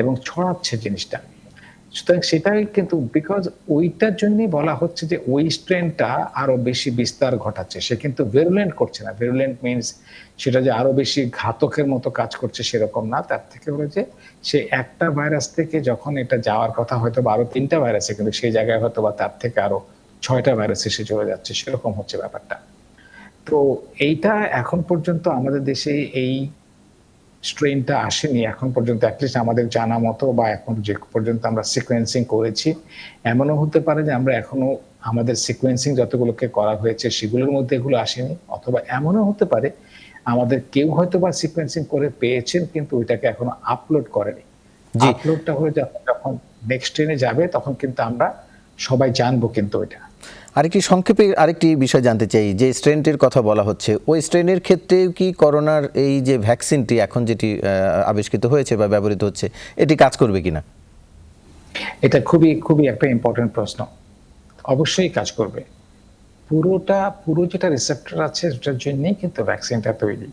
এবং ছড়াচ্ছে জিনিসটা। সুতরাং সেটাই কিন্তু, বিকজ ওইটার জন্যই বলা হচ্ছে যে ওই স্ট্রেনটা আরো বেশি বিস্তার ঘটাচ্ছে, সে কিন্তু ভেরুলেন্ট করছে না। ভেরুলেন্ট মিনস সেটা যে আরো বেশি ঘাতকের মতো কাজ করছে সেরকম না, তার থেকে হলো যে সে একটা ভাইরাস থেকে যখন এটা যাওয়ার কথা হয়তো বা আরো 3টা ভাইরাসে, কিন্তু সেই জায়গায় হয়তো বা তার থেকে আরো 6টা ভাইরাস এসে চলে যাচ্ছে, সেরকম হচ্ছে ব্যাপারটা। তো এইটা এখন পর্যন্ত আমাদের দেশে এই স্ট্রেনটা আসেনি এখন পর্যন্ত, অ্যাটলিস্ট আমাদের জানা মতো, বা এখন যে পর্যন্ত আমরা সিকোয়েন্সিং করেছি। এমনও হতে পারে যে আমরা এখনো আমাদের সিকোয়েন্সিং যতগুলোকে করা হয়েছে সেগুলোর মধ্যে এগুলো আসেনি, অথবা এমনও হতে পারে আমাদের কেউ হয়তো বা সিকোয়েন্সিং করে পেয়েছেন কিন্তু ওইটাকে এখনো আপলোড করেনি। জি। আপলোডটা হয়ে যখন নেক্সট ট্রেনে যাবে তখন কিন্তু আমরা সবাই জানবো কিন্তু ওইটা। সংক্ষেপে আরেকটি বিষয় জানতে চাই, যে স্ট্রেনটির কথা বলা হচ্ছে, ওই স্ট্রেনের ক্ষেত্রে কি করোনার এই যে ভ্যাকসিনটি এখন যেটি আবিষ্কৃত হয়েছে বা ব্যবহৃত হচ্ছে, এটি কাজ করবে কিনা? এটা খুবই খুবই একটা ইম্পর্টেন্ট প্রশ্ন। অবশ্যই কাজ করবে। পুরো যেটা রিসেপ্টর আছে সেটার জন্যই কিন্তু ভ্যাকসিনটা তৈরি।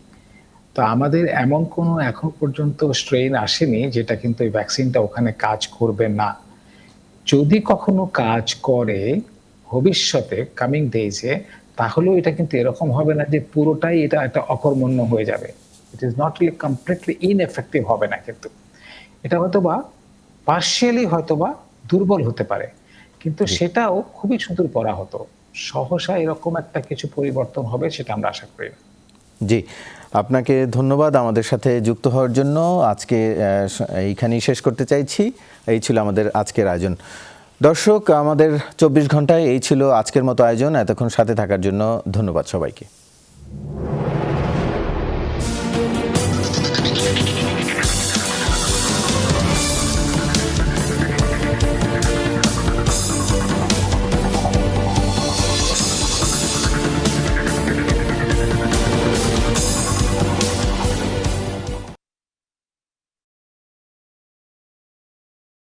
তো আমাদের এমন কোনো এখন পর্যন্ত স্ট্রেন আসেনি যেটা কিন্তু এই ভ্যাকসিনটা ওখানে কাজ করবে না। যদি কখনো কাজ করে ভবিষ্যতে, কামিং ডেজে, তাহলেও এটা কিন্তু এরকম হবে না যে পুরোটাই এটা একটা অকর্মণ্য হয়ে যাবে। It is not really completely ineffective হবে না, কিন্তু এটা হয়তোবা পার্শিয়ালি হয়তোবা দুর্বল হতে পারে, কিন্তু সেটাও খুবই সুদূর পরা হতো। সহসা এরকম একটা কিছু পরিবর্তন হবে সেটা আমরা আশা করি না। জি, আপনাকে ধন্যবাদ আমাদের সাথে যুক্ত হওয়ার জন্য। আজকে এইখানেই শেষ করতে চাইছি। এই ছিল আমাদের আজকের আয়োজন। দর্শক, আমাদের 24 ঘন্টায় এই ছিল আজকের মতো আয়োজন। এতক্ষণ সাথে থাকার জন্য ধন্যবাদ সবাইকে।